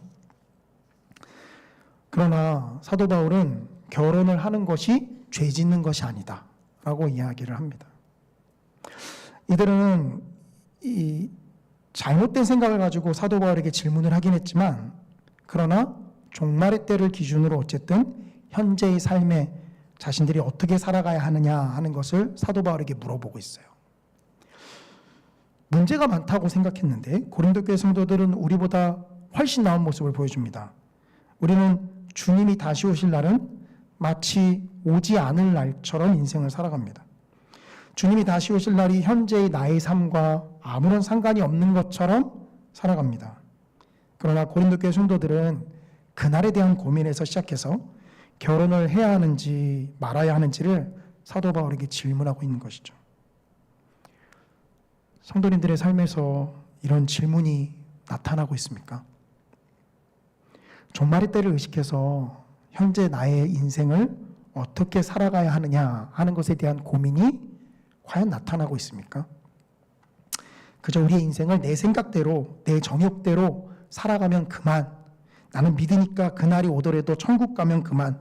그러나 사도 바울은 결혼을 하는 것이 죄 짓는 것이 아니다라고 이야기를 합니다. 이들은 이 잘못된 생각을 가지고 사도 바울에게 질문을 하긴 했지만, 그러나 종말의 때를 기준으로 어쨌든 현재의 삶에 자신들이 어떻게 살아가야 하느냐 하는 것을 사도 바울에게 물어보고 있어요. 문제가 많다고 생각했는데 고린도 교회 성도들은 우리보다 훨씬 나은 모습을 보여줍니다. 우리는 주님이 다시 오실 날은 마치 오지 않을 날처럼 인생을 살아갑니다. 주님이 다시 오실 날이 현재의 나의 삶과 아무런 상관이 없는 것처럼 살아갑니다. 그러나 고린도 교회 성도들은 그날에 대한 고민에서 시작해서 결혼을 해야 하는지 말아야 하는지를 사도 바울에게 질문하고 있는 것이죠. 성도님들의 삶에서 이런 질문이 나타나고 있습니까? 종말의 때를 의식해서 현재 나의 인생을 어떻게 살아가야 하느냐 하는 것에 대한 고민이 과연 나타나고 있습니까? 그저 우리의 인생을 내 생각대로, 내 정욕대로 살아가면 그만, 나는 믿으니까 그날이 오더라도 천국 가면 그만,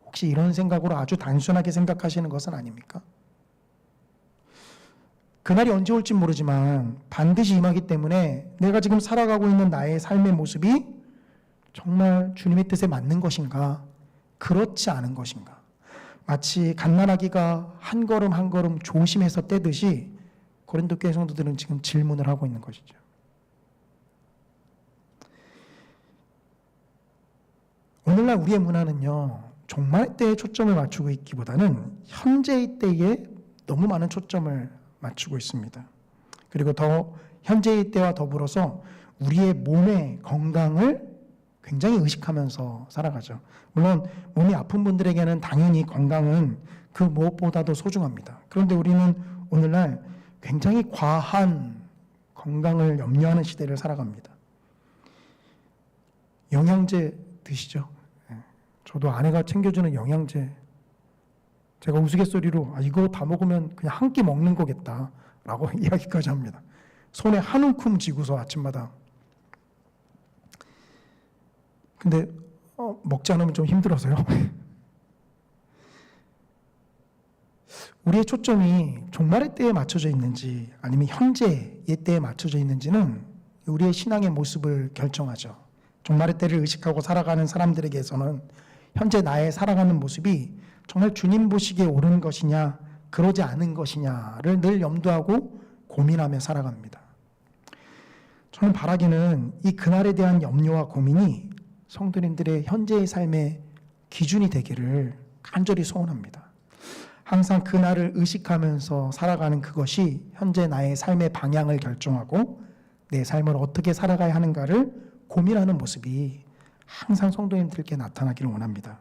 혹시 이런 생각으로 아주 단순하게 생각하시는 것은 아닙니까? 그날이 언제 올지 모르지만 반드시 임하기 때문에 내가 지금 살아가고 있는 나의 삶의 모습이 정말 주님의 뜻에 맞는 것인가, 그렇지 않은 것인가, 마치 갓난아기가 한 걸음 한 걸음 조심해서 떼듯이 고린도 교회 성도들은 지금 질문을 하고 있는 것이죠. 오늘날 우리의 문화는요, 종말 때에 초점을 맞추고 있기보다는 현재의 때에 너무 많은 초점을 맞추고 있습니다. 그리고 더 현재의 때와 더불어서 우리의 몸의 건강을 굉장히 의식하면서 살아가죠. 물론 몸이 아픈 분들에게는 당연히 건강은 그 무엇보다도 소중합니다. 그런데 우리는 오늘날 굉장히 과한 건강을 염려하는 시대를 살아갑니다. 영양제 드시죠? 저도 아내가 챙겨주는 영양제, 제가 우스갯소리로 이거 다 먹으면 그냥 한 끼 먹는 거겠다라고 이야기까지 합니다. 손에 한 움큼 쥐고서 아침마다. 근데 먹지 않으면 좀 힘들어서요. 우리의 초점이 종말의 때에 맞춰져 있는지 아니면 현재의 때에 맞춰져 있는지는 우리의 신앙의 모습을 결정하죠. 종말의 때를 의식하고 살아가는 사람들에게서는 현재 나의 살아가는 모습이 정말 주님 보시기에 옳은 것이냐, 그러지 않은 것이냐를 늘 염두하고 고민하며 살아갑니다. 저는 바라기는 이 그날에 대한 염려와 고민이 성도님들의 현재의 삶의 기준이 되기를 간절히 소원합니다. 항상 그날을 의식하면서 살아가는 그것이 현재 나의 삶의 방향을 결정하고 내 삶을 어떻게 살아가야 하는가를 고민하는 모습이 항상 성도님들께 나타나기를 원합니다.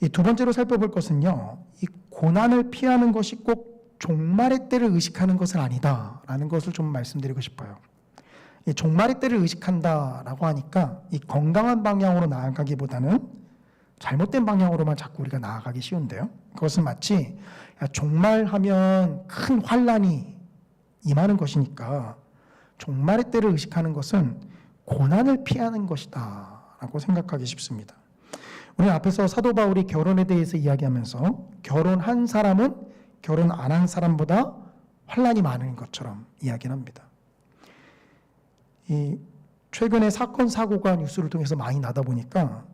이 두 번째로 살펴볼 것은요, 이 고난을 피하는 것이 꼭 종말의 때를 의식하는 것은 아니다라는 것을 좀 말씀드리고 싶어요. 이 종말의 때를 의식한다라고 하니까 이 건강한 방향으로 나아가기보다는 잘못된 방향으로만 자꾸 우리가 나아가기 쉬운데요. 그것은 마치 종말하면 큰 환란이 임하는 것이니까 종말의 때를 의식하는 것은 고난을 피하는 것이다 라고 생각하기 쉽습니다. 우리 앞에서 사도 바울이 결혼에 대해서 이야기하면서 결혼한 사람은 결혼 안 한 사람보다 환난이 많은 것처럼 이야기를 합니다. 최근에 사건 사고가 뉴스를 통해서 많이 나다 보니까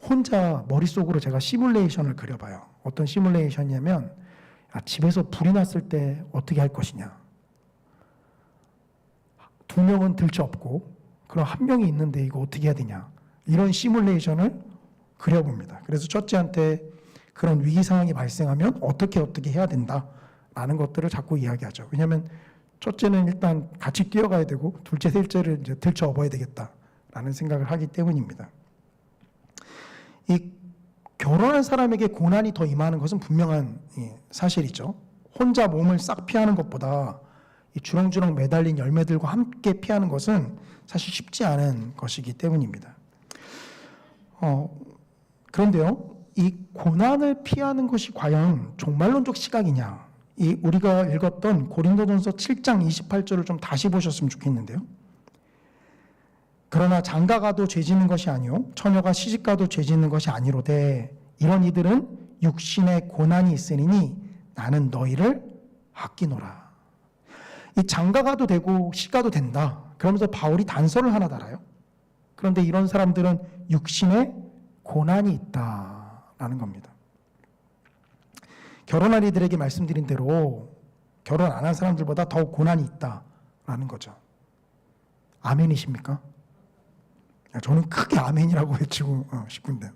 혼자 머릿속으로 제가 시뮬레이션을 그려봐요. 어떤 시뮬레이션이냐면 집에서 불이 났을 때 어떻게 할 것이냐. 2명은 들쳐 없고 그럼 1명이 있는데 이거 어떻게 해야 되냐. 이런 시뮬레이션을 그려봅니다. 그래서 첫째한테 그런 위기 상황이 발생하면 어떻게 해야 된다라는 것들을 자꾸 이야기하죠. 왜냐하면 첫째는 일단 같이 뛰어가야 되고 둘째, 셋째를 이제 들쳐 업어야 되겠다라는 생각을 하기 때문입니다. 이 결혼한 사람에게 고난이 더 임하는 것은 분명한 사실이죠. 혼자 몸을 싹 피하는 것보다 이 주렁주렁 매달린 열매들과 함께 피하는 것은 사실 쉽지 않은 것이기 때문입니다. 그런데요, 이 고난을 피하는 것이 과연 종말론적 시각이냐? 우리가 읽었던 고린도전서 7장 28절을 좀 다시 보셨으면 좋겠는데요. 그러나 장가가도 죄짓는 것이 아니요 처녀가 시집가도 죄짓는 것이 아니로되 이런 이들은 육신의 고난이 있으니 나는 너희를 아끼노라. 이 장가가도 되고 시가도 된다. 그러면서 바울이 단서를 하나 달아요. 그런데 이런 사람들은 육신의 고난이 있다라는 겁니다. 결혼한 이들에게 말씀드린 대로 결혼 안 한 사람들보다 더 고난이 있다라는 거죠. 아멘이십니까? 저는 크게 아멘이라고 외치고 싶은데요.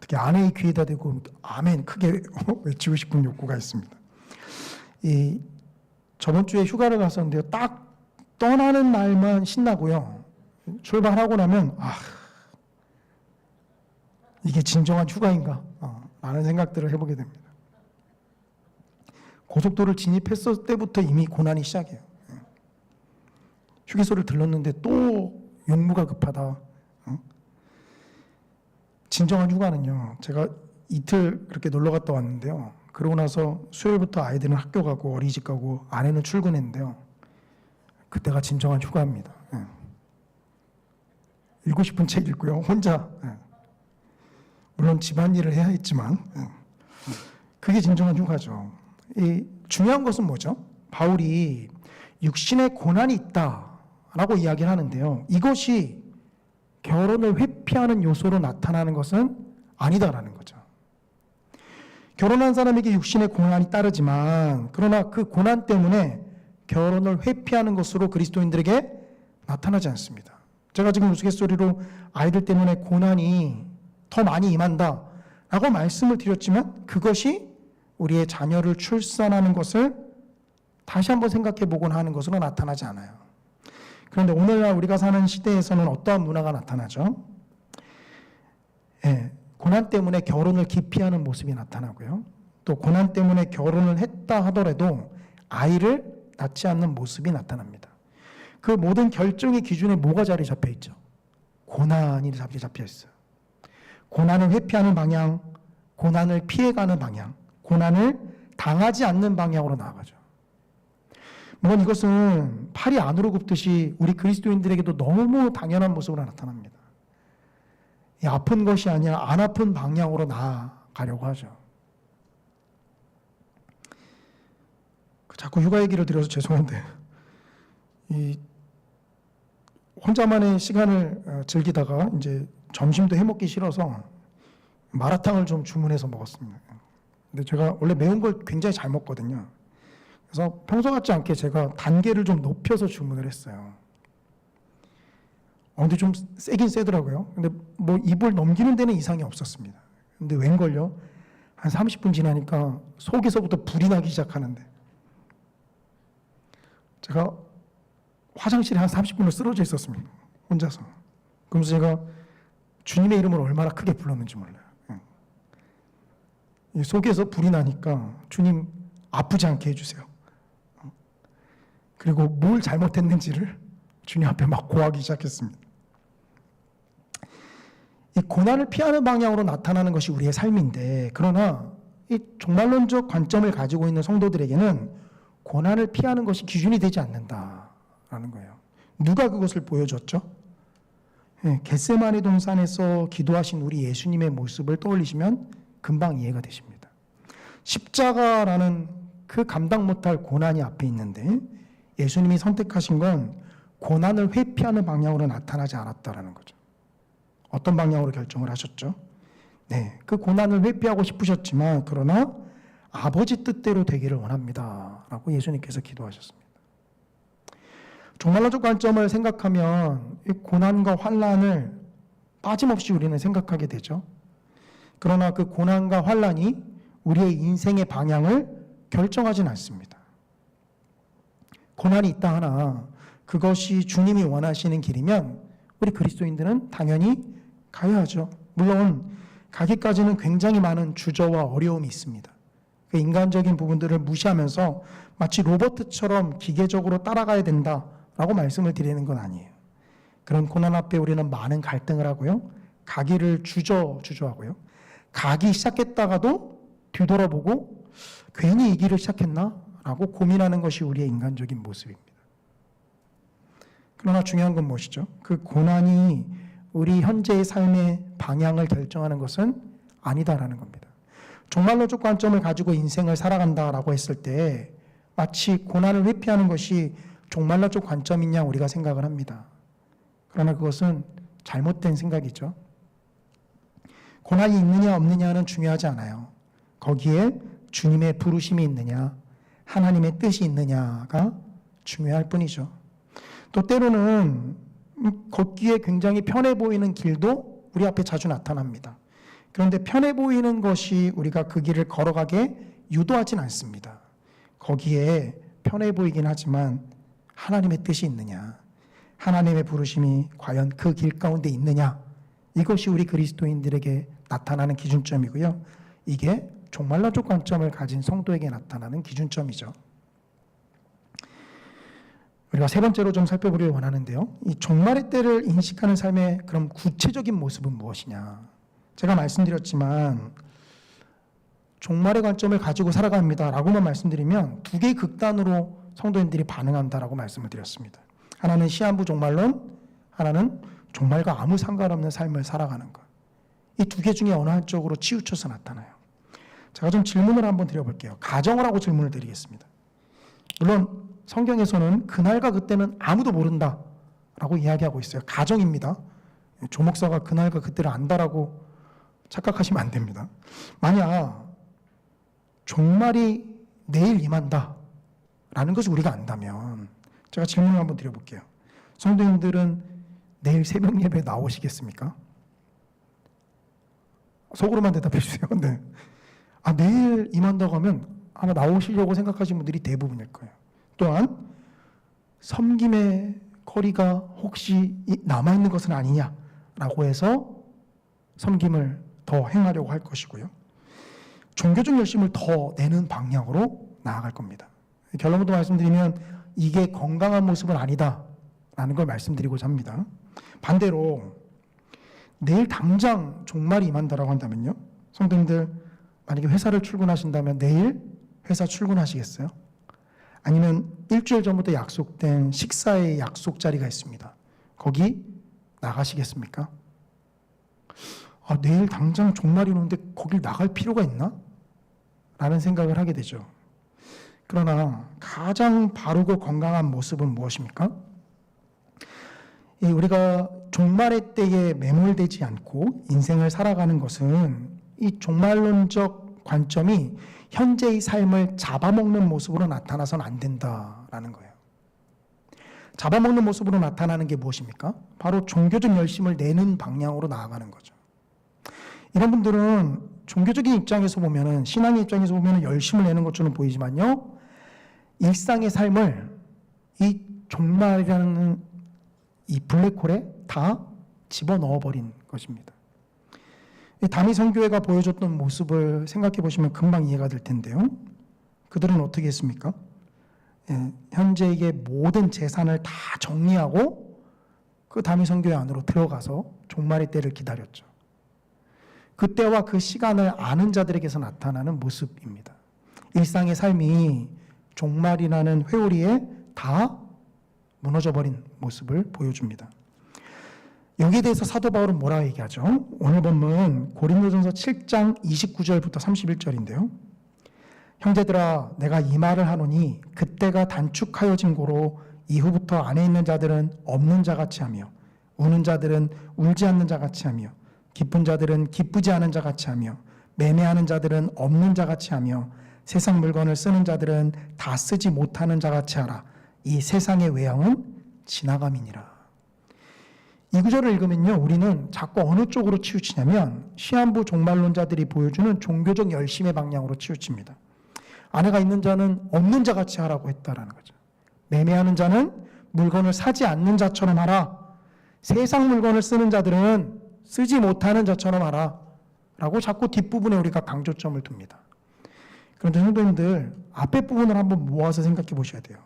특히 아내의 귀에다 대고 아멘 크게 외치고 싶은 욕구가 있습니다. 저번 주에 휴가를 갔었는데요. 딱 떠나는 날만 신나고요. 출발하고 나면 이게 진정한 휴가인가? 라는 생각들을 해보게 됩니다. 고속도로를 진입했을 때부터 이미 고난이 시작해요. 휴게소를 들렀는데 또 용무가 급하다. 진정한 휴가는요. 제가 이틀 그렇게 놀러 갔다 왔는데요. 그러고 나서 수요일부터 아이들은 학교 가고 어린이집 가고 아내는 출근했는데요. 그때가 진정한 휴가입니다. 읽고 싶은 책 읽고요. 혼자 물론 집안일을 해야 했지만 그게 진정한 휴가죠. 중요한 것은 뭐죠? 바울이 육신의 고난이 있다라고 이야기를 하는데요. 이것이 결혼을 회피하는 요소로 나타나는 것은 아니다라는 거죠. 결혼한 사람에게 육신의 고난이 따르지만 그러나 그 고난 때문에 결혼을 회피하는 것으로 그리스도인들에게 나타나지 않습니다. 제가 지금 우스갯소리로 아이들 때문에 고난이 더 많이 임한다라고 말씀을 드렸지만 그것이 우리의 자녀를 출산하는 것을 다시 한번 생각해 보곤 하는 것으로 나타나지 않아요. 그런데 오늘날 우리가 사는 시대에서는 어떠한 문화가 나타나죠? 고난 때문에 결혼을 기피하는 모습이 나타나고요. 또 고난 때문에 결혼을 했다 하더라도 아이를 낳지 않는 모습이 나타납니다. 그 모든 결정의 기준에 뭐가 자리 잡혀 있죠? 고난이 자리 잡혀 있어요. 고난을 회피하는 방향, 고난을 피해가는 방향, 고난을 당하지 않는 방향으로 나아가죠. 물론 이것은 팔이 안으로 굽듯이 우리 그리스도인들에게도 너무 당연한 모습으로 나타납니다. 아픈 것이 아니라 안 아픈 방향으로 나아가려고 하죠. 자꾸 휴가 얘기를 드려서 죄송한데 혼자만의 시간을 즐기다가 이제 점심도 해먹기 싫어서 마라탕을 좀 주문해서 먹었습니다. 근데 제가 원래 매운 걸 굉장히 잘 먹거든요. 그래서 평소 같지 않게 제가 단계를 좀 높여서 주문을 했어요. 근데 좀 세긴 세더라고요. 근데 뭐 입을 넘기는 데는 이상이 없었습니다. 근데 웬걸요? 한 30분 지나니까 속에서부터 불이 나기 시작하는데 제가 화장실에 한 30분을 쓰러져 있었습니다. 혼자서. 그러면서 제가 주님의 이름을 얼마나 크게 불렀는지 몰라요. 이 속에서 불이 나니까 주님 아프지 않게 해주세요. 그리고 뭘 잘못했는지를 주님 앞에 막 고하기 시작했습니다. 이 고난을 피하는 방향으로 나타나는 것이 우리의 삶인데 그러나 이 종말론적 관점을 가지고 있는 성도들에게는 고난을 피하는 것이 기준이 되지 않는다라는 거예요. 누가 그것을 보여줬죠? 겟세마네 동산에서 기도하신 우리 예수님의 모습을 떠올리시면 금방 이해가 되십니다. 십자가라는 그 감당 못할 고난이 앞에 있는데 예수님이 선택하신 건 고난을 회피하는 방향으로 나타나지 않았다라는 거죠. 어떤 방향으로 결정을 하셨죠? 네, 그 고난을 회피하고 싶으셨지만 그러나 아버지 뜻대로 되기를 원합니다 라고 예수님께서 기도하셨습니다. 종말론적 관점을 생각하면 이 고난과 환난을 빠짐없이 우리는 생각하게 되죠. 그러나 그 고난과 환난이 우리의 인생의 방향을 결정하진 않습니다. 고난이 있다 하나 그것이 주님이 원하시는 길이면 우리 그리스도인들은 당연히 가야 하죠. 물론 가기까지는 굉장히 많은 주저와 어려움이 있습니다. 그 인간적인 부분들을 무시하면서 마치 로봇처럼 기계적으로 따라가야 된다라고 말씀을 드리는 건 아니에요. 그런 고난 앞에 우리는 많은 갈등을 하고요. 가기를 주저하고요. 가기 시작했다가도 뒤돌아보고 괜히 이 길을 시작했나? 라고 고민하는 것이 우리의 인간적인 모습입니다. 그러나 중요한 건 무엇이죠? 그 고난이 우리 현재의 삶의 방향을 결정하는 것은 아니다라는 겁니다. 종말론적 관점을 가지고 인생을 살아간다라고 했을 때 마치 고난을 회피하는 것이 종말론적 관점이냐 우리가 생각을 합니다. 그러나 그것은 잘못된 생각이죠. 고난이 있느냐 없느냐는 중요하지 않아요. 거기에 주님의 부르심이 있느냐 하나님의 뜻이 있느냐가 중요할 뿐이죠. 또 때로는 걷기에 굉장히 편해 보이는 길도 우리 앞에 자주 나타납니다. 그런데 편해 보이는 것이 우리가 그 길을 걸어가게 유도하진 않습니다. 거기에 편해 보이긴 하지만 하나님의 뜻이 있느냐, 하나님의 부르심이 과연 그 길 가운데 있느냐, 이것이 우리 그리스도인들에게 나타나는 기준점이고요. 이게 종말론적 관점을 가진 성도에게 나타나는 기준점이죠. 우리가 세 번째로 좀 살펴보기를 원하는데요. 이 종말의 때를 인식하는 삶의 그럼 구체적인 모습은 무엇이냐? 제가 말씀드렸지만 종말의 관점을 가지고 살아갑니다 라고만 말씀드리면 두 개의 극단으로 성도인들이 반응한다라고 말씀을 드렸습니다. 하나는 시한부 종말론, 하나는 종말과 아무 상관없는 삶을 살아가는 것. 이 두 개 중에 어느 한쪽으로 치우쳐서 나타나요. 제가 좀 질문을 한번 드려볼게요. 가정을 하고 질문을 드리겠습니다. 물론 성경에서는 그날과 그때는 아무도 모른다라고 이야기하고 있어요. 가정입니다. 조 목사가 그날과 그때를 안다라고 착각하시면 안 됩니다. 만약 종말이 내일 임한다라는 것을 우리가 안다면 제가 질문을 한번 드려볼게요. 성도님들은 내일 새벽 예배에 나오시겠습니까? 속으로만 대답해 주세요. 네. 내일 임한다고 하면 아마 나오시려고 생각하시는 분들이 대부분일 거예요. 또한 섬김의 거리가 혹시 남아있는 것은 아니냐라고 해서 섬김을 더 행하려고 할 것이고요. 종교적 열심을 더 내는 방향으로 나아갈 겁니다. 결론부터 말씀드리면 이게 건강한 모습은 아니다라는 걸 말씀드리고자 합니다. 반대로 내일 당장 종말이 임한다라고 한다면요. 성도님들 만약에 회사를 출근하신다면 내일 회사 출근하시겠어요? 아니면 일주일 전부터 약속된 식사의 약속 자리가 있습니다. 거기 나가시겠습니까? 내일 당장 종말이 오는데 거길 나갈 필요가 있나? 라는 생각을 하게 되죠. 그러나 가장 바르고 건강한 모습은 무엇입니까? 우리가 종말의 때에 매몰되지 않고 인생을 살아가는 것은 이 종말론적 관점이 현재의 삶을 잡아먹는 모습으로 나타나서는 안 된다라는 거예요. 잡아먹는 모습으로 나타나는 게 무엇입니까? 바로 종교적 열심을 내는 방향으로 나아가는 거죠. 이런 분들은 종교적인 입장에서 보면은, 신앙의 입장에서 보면은 열심을 내는 것처럼 보이지만요, 일상의 삶을 이 종말이라는 이 블랙홀에 다 집어넣어버린 것입니다. 다미 선교회가 보여줬던 모습을 생각해 보시면 금방 이해가 될 텐데요. 그들은 어떻게 했습니까? 현재의 모든 재산을 다 정리하고 그 다미 선교회 안으로 들어가서 종말의 때를 기다렸죠. 그때와 그 시간을 아는 자들에게서 나타나는 모습입니다. 일상의 삶이 종말이라는 회오리에 다 무너져버린 모습을 보여줍니다. 여기에 대해서 사도 바울은 뭐라고 얘기하죠? 오늘 본문 고린도전서 7장 29절부터 31절인데요. 형제들아 내가 이 말을 하노니 그때가 단축하여진 고로 이후부터 안에 있는 자들은 없는 자같이 하며 우는 자들은 울지 않는 자같이 하며 기쁜 자들은 기쁘지 않은 자같이 하며 매매하는 자들은 없는 자같이 하며 세상 물건을 쓰는 자들은 다 쓰지 못하는 자같이 하라. 이 세상의 외형은 지나감이니라. 이 구절을 읽으면요, 우리는 자꾸 어느 쪽으로 치우치냐면 시한부 종말론자들이 보여주는 종교적 열심의 방향으로 치우칩니다. 아내가 있는 자는 없는 자같이 하라고 했다라는 거죠. 매매하는 자는 물건을 사지 않는 자처럼 하라. 세상 물건을 쓰는 자들은 쓰지 못하는 자처럼 하라. 라고 자꾸 뒷부분에 우리가 강조점을 둡니다. 그런데 성도님들, 앞에 부분을 한번 모아서 생각해 보셔야 돼요.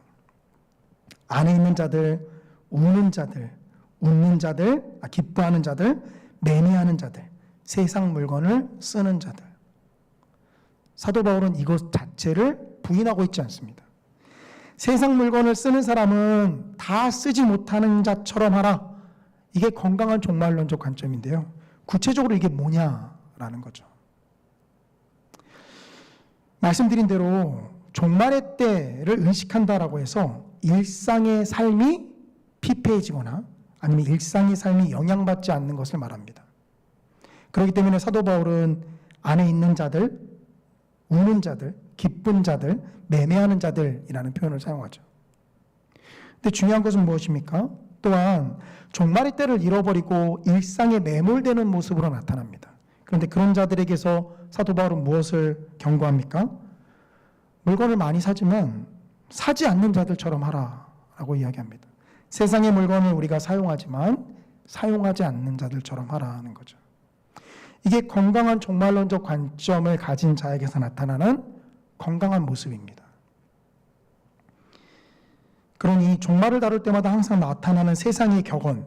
안에 있는 자들, 우는 자들, 웃는 자들, 기뻐하는 자들, 매매하는 자들, 세상 물건을 쓰는 자들. 사도 바울은 이것 자체를 부인하고 있지 않습니다. 세상 물건을 쓰는 사람은 다 쓰지 못하는 자처럼 하라. 이게 건강한 종말론적 관점인데요. 구체적으로 이게 뭐냐라는 거죠. 말씀드린 대로 종말의 때를 의식한다라고 해서 일상의 삶이 피폐해지거나 아니면 일상의 삶이 영향받지 않는 것을 말합니다. 그렇기 때문에 사도 바울은 안에 있는 자들, 우는 자들, 기쁜 자들, 매매하는 자들이라는 표현을 사용하죠. 근데 중요한 것은 무엇입니까? 또한 종말의 때를 잃어버리고 일상에 매몰되는 모습으로 나타납니다. 그런데 그런 자들에게서 사도 바울은 무엇을 경고합니까? 물건을 많이 사지만 사지 않는 자들처럼 하라라고 이야기합니다. 세상의 물건을 우리가 사용하지만 사용하지 않는 자들처럼 하라는 거죠. 이게 건강한 종말론적 관점을 가진 자에게서 나타나는 건강한 모습입니다. 그러니 종말을 다룰 때마다 항상 나타나는 세상의 격언,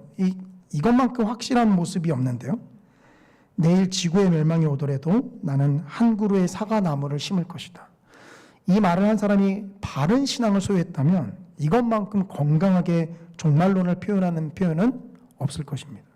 이것만큼 확실한 모습이 없는데요. 내일 지구의 멸망이 오더라도 나는 한 그루의 사과나무를 심을 것이다. 이 말을 한 사람이 바른 신앙을 소유했다면 이것만큼 건강하게 종말론을 표현하는 표현은 없을 것입니다.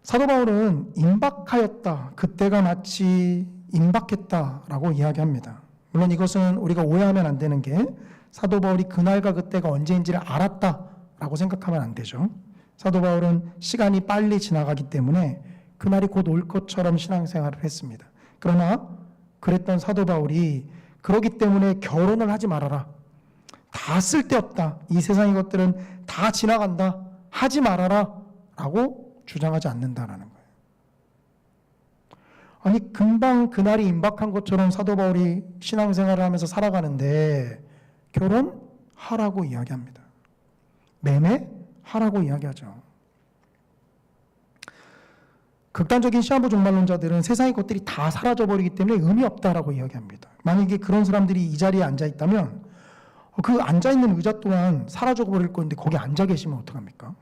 사도 바울은 임박하였다, 그때가 마치 임박했다라고 이야기합니다. 물론 이것은 우리가 오해하면 안 되는 게 사도 바울이 그날과 그때가 언제인지를 알았다라고 생각하면 안 되죠. 사도 바울은 시간이 빨리 지나가기 때문에 그날이 곧 올 것처럼 신앙생활을 했습니다. 그러나 그랬던 사도 바울이 그러기 때문에 결혼을 하지 말아라. 다 쓸데없다. 이 세상의 것들은 다 지나간다. 하지 말아라. 라고 주장하지 않는다라는 거예요. 아니, 금방 그날이 임박한 것처럼 사도 바울이 신앙생활을 하면서 살아가는데 결혼하라고 이야기합니다. 매매하라고 이야기하죠. 극단적인 시한부 종말론자들은 세상의 것들이 다 사라져버리기 때문에 의미 없다라고 이야기합니다. 만약에 그런 사람들이 이 자리에 앉아있다면 그 앉아있는 의자 또한 사라져버릴 건데 거기 앉아 계시면 어떡합니까?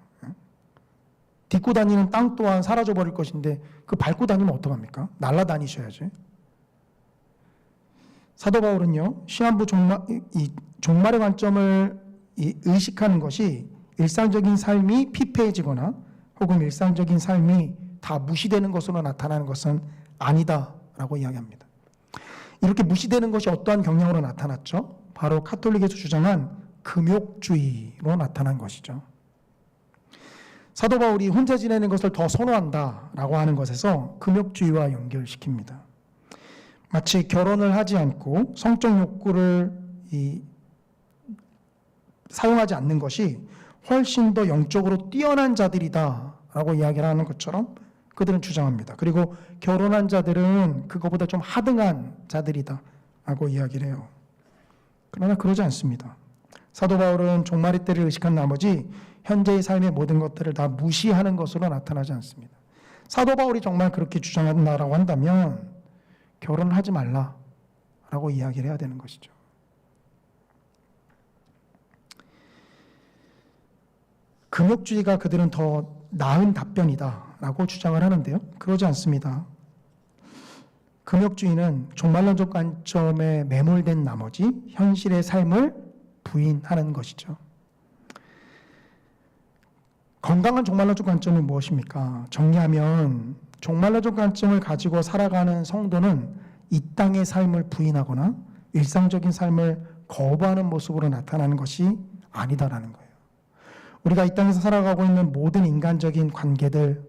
딛고 다니는 땅 또한 사라져버릴 것인데 그 밟고 다니면 어떡합니까? 날아다니셔야지. 사도 바울은요, 시한부 종말의 관점을 의식하는 것이 일상적인 삶이 피폐해지거나 혹은 일상적인 삶이 다 무시되는 것으로 나타나는 것은 아니다라고 이야기합니다. 이렇게 무시되는 것이 어떠한 경향으로 나타났죠? 바로 카톨릭에서 주장한 금욕주의로 나타난 것이죠. 사도 바울이 혼자 지내는 것을 더 선호한다라고 하는 것에서 금욕주의와 연결시킵니다. 마치 결혼을 하지 않고 성적 욕구를 사용하지 않는 것이 훨씬 더 영적으로 뛰어난 자들이다라고 이야기를 하는 것처럼 그들은 주장합니다. 그리고 결혼한 자들은 그거보다 좀 하등한 자들이다라고 이야기를 해요. 그러나 그러지 않습니다. 사도 바울은 종말의 때를 의식한 나머지 현재의 삶의 모든 것들을 다 무시하는 것으로 나타나지 않습니다. 사도 바울이 정말 그렇게 주장한다라고 한다면 결혼을 하지 말라라고 이야기를 해야 되는 것이죠. 금욕주의가 그들은 더 나은 답변이다라고 주장을 하는데요. 그러지 않습니다. 금욕주의는 종말론적 관점에 매몰된 나머지 현실의 삶을 부인하는 것이죠. 건강한 종말론적 관점은 무엇입니까? 정리하면 종말론적 관점을 가지고 살아가는 성도는 이 땅의 삶을 부인하거나 일상적인 삶을 거부하는 모습으로 나타나는 것이 아니다라는 거예요. 우리가 이 땅에서 살아가고 있는 모든 인간적인 관계들,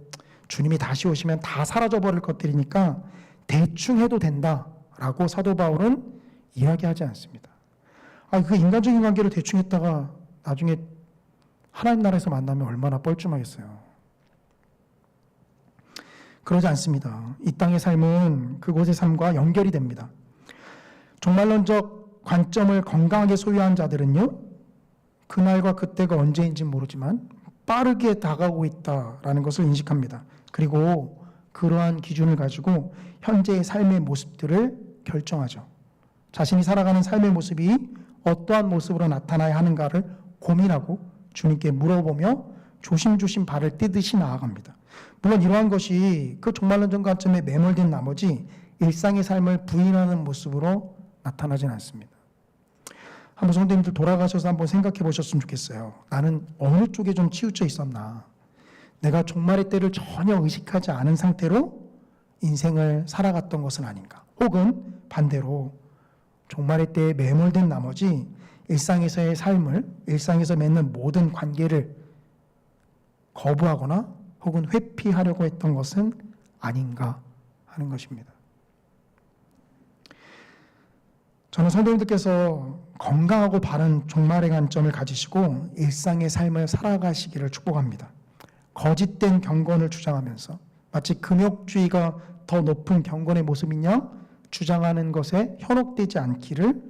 주님이 다시 오시면 다 사라져버릴 것들이니까 대충 해도 된다라고 사도 바울은 이야기하지 않습니다. 그 인간적인 관계를 대충 했다가 나중에 하나님 나라에서 만나면 얼마나 뻘쭘하겠어요. 그러지 않습니다. 이 땅의 삶은 그곳의 삶과 연결이 됩니다. 종말론적 관점을 건강하게 소유한 자들은요, 그날과 그때가 언제인지 모르지만 빠르게 다가오고 있다라는 것을 인식합니다. 그리고 그러한 기준을 가지고 현재의 삶의 모습들을 결정하죠. 자신이 살아가는 삶의 모습이 어떠한 모습으로 나타나야 하는가를 고민하고 주님께 물어보며 조심조심 발을 떼듯이 나아갑니다. 물론 이러한 것이 그 종말론적 관점에 매몰된 나머지 일상의 삶을 부인하는 모습으로 나타나진 않습니다. 한번 성도님들 돌아가셔서 한번 생각해 보셨으면 좋겠어요. 나는 어느 쪽에 좀 치우쳐 있었나? 내가 종말의 때를 전혀 의식하지 않은 상태로 인생을 살아갔던 것은 아닌가? 혹은 반대로 종말의 때에 매몰된 나머지 일상에서의 삶을, 일상에서 맺는 모든 관계를 거부하거나 혹은 회피하려고 했던 것은 아닌가 하는 것입니다. 저는 성도님들께서 건강하고 바른 종말의 관점을 가지시고 일상의 삶을 살아가시기를 축복합니다. 거짓된 경건을 주장하면서 마치 금욕주의가 더 높은 경건의 모습이냐 주장하는 것에 현혹되지 않기를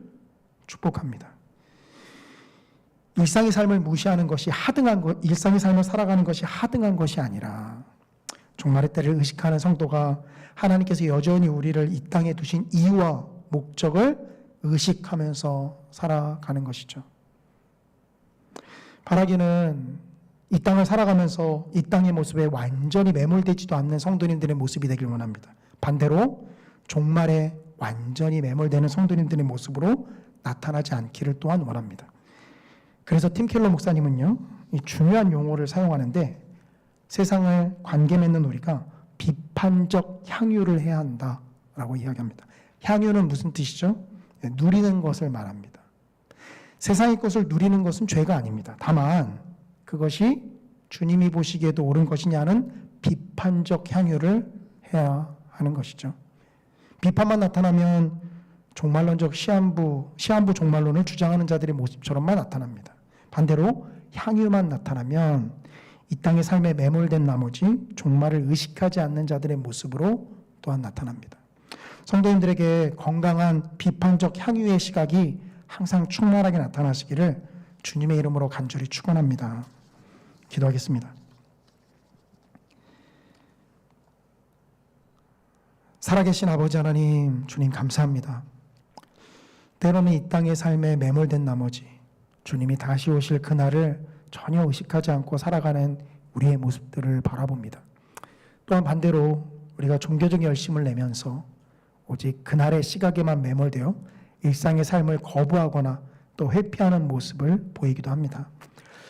축복합니다. 일상의 삶을 무시하는 것이 하등한 것, 일상의 삶을 살아가는 것이 하등한 것이 아니라 종말의 때를 의식하는 성도가 하나님께서 여전히 우리를 이 땅에 두신 이유와 목적을 의식하면서 살아가는 것이죠. 바라기는 이 땅을 살아가면서 이 땅의 모습에 완전히 매몰되지도 않는 성도님들의 모습이 되길 원합니다. 반대로 종말에 완전히 매몰되는 성도님들의 모습으로 나타나지 않기를 또한 원합니다. 그래서 팀 켈러 목사님은요, 이 중요한 용어를 사용하는데 세상을 관계 맺는 우리가 비판적 향유를 해야 한다라고 이야기합니다. 향유는 무슨 뜻이죠? 누리는 것을 말합니다. 세상의 것을 누리는 것은 죄가 아닙니다. 다만 그것이 주님이 보시기에도 옳은 것이냐는 비판적 향유를 해야 하는 것이죠. 비판만 나타나면 종말론적 시한부 종말론을 주장하는 자들의 모습처럼만 나타납니다. 반대로 향유만 나타나면 이 땅의 삶에 매몰된 나머지 종말을 의식하지 않는 자들의 모습으로 또한 나타납니다. 성도님들에게 건강한 비판적 향유의 시각이 항상 충만하게 나타나시기를 주님의 이름으로 간절히 축원합니다. 기도하겠습니다. 살아계신 아버지 하나님, 주님 감사합니다. 때로는 이 땅의 삶에 매몰된 나머지 주님이 다시 오실 그날을 전혀 의식하지 않고 살아가는 우리의 모습들을 바라봅니다. 또한 반대로 우리가 종교적 열심을 내면서 오직 그날의 시각에만 매몰되어 일상의 삶을 거부하거나 또 회피하는 모습을 보이기도 합니다.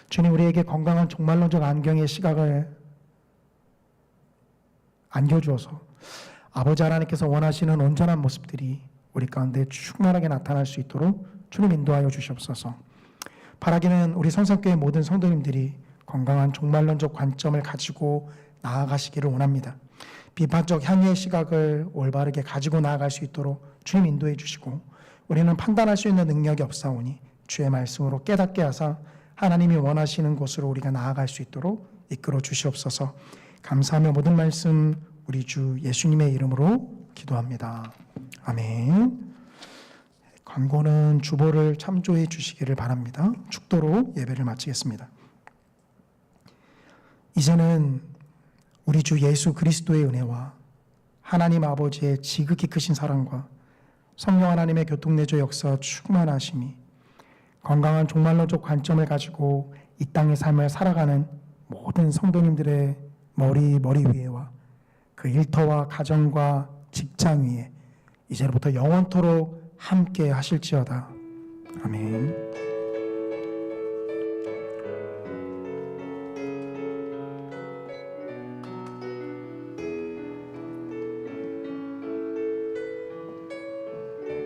주님, 우리에게 건강한 종말론적 안경의 시각을 안겨주어서 아버지 하나님께서 원하시는 온전한 모습들이 우리 가운데 충만하게 나타날 수 있도록 주님 인도하여 주시옵소서. 바라기는 우리 성산교회 모든 성도님들이 건강한 종말론적 관점을 가지고 나아가시기를 원합니다. 비판적 향유의 시각을 올바르게 가지고 나아갈 수 있도록 주님 인도해 주시고, 우리는 판단할 수 있는 능력이 없사오니 주의 말씀으로 깨닫게 하사 하나님이 원하시는 곳으로 우리가 나아갈 수 있도록 이끌어 주시옵소서. 감사하며 모든 말씀 우리 주 예수님의 이름으로 기도합니다. 아멘. 광고는 주보를 참조해 주시기를 바랍니다. 축도로 예배를 마치겠습니다. 이제는 우리 주 예수 그리스도의 은혜와 하나님 아버지의 지극히 크신 사랑과 성령 하나님의 교통내조 역사 충만하심이 건강한 종말론적 관점을 가지고 이 땅의 삶을 살아가는 모든 성도님들의 머리 위에와 그 일터와 가정과 직장 위에 이제부터 영원토록 함께 하실지어다. 아멘.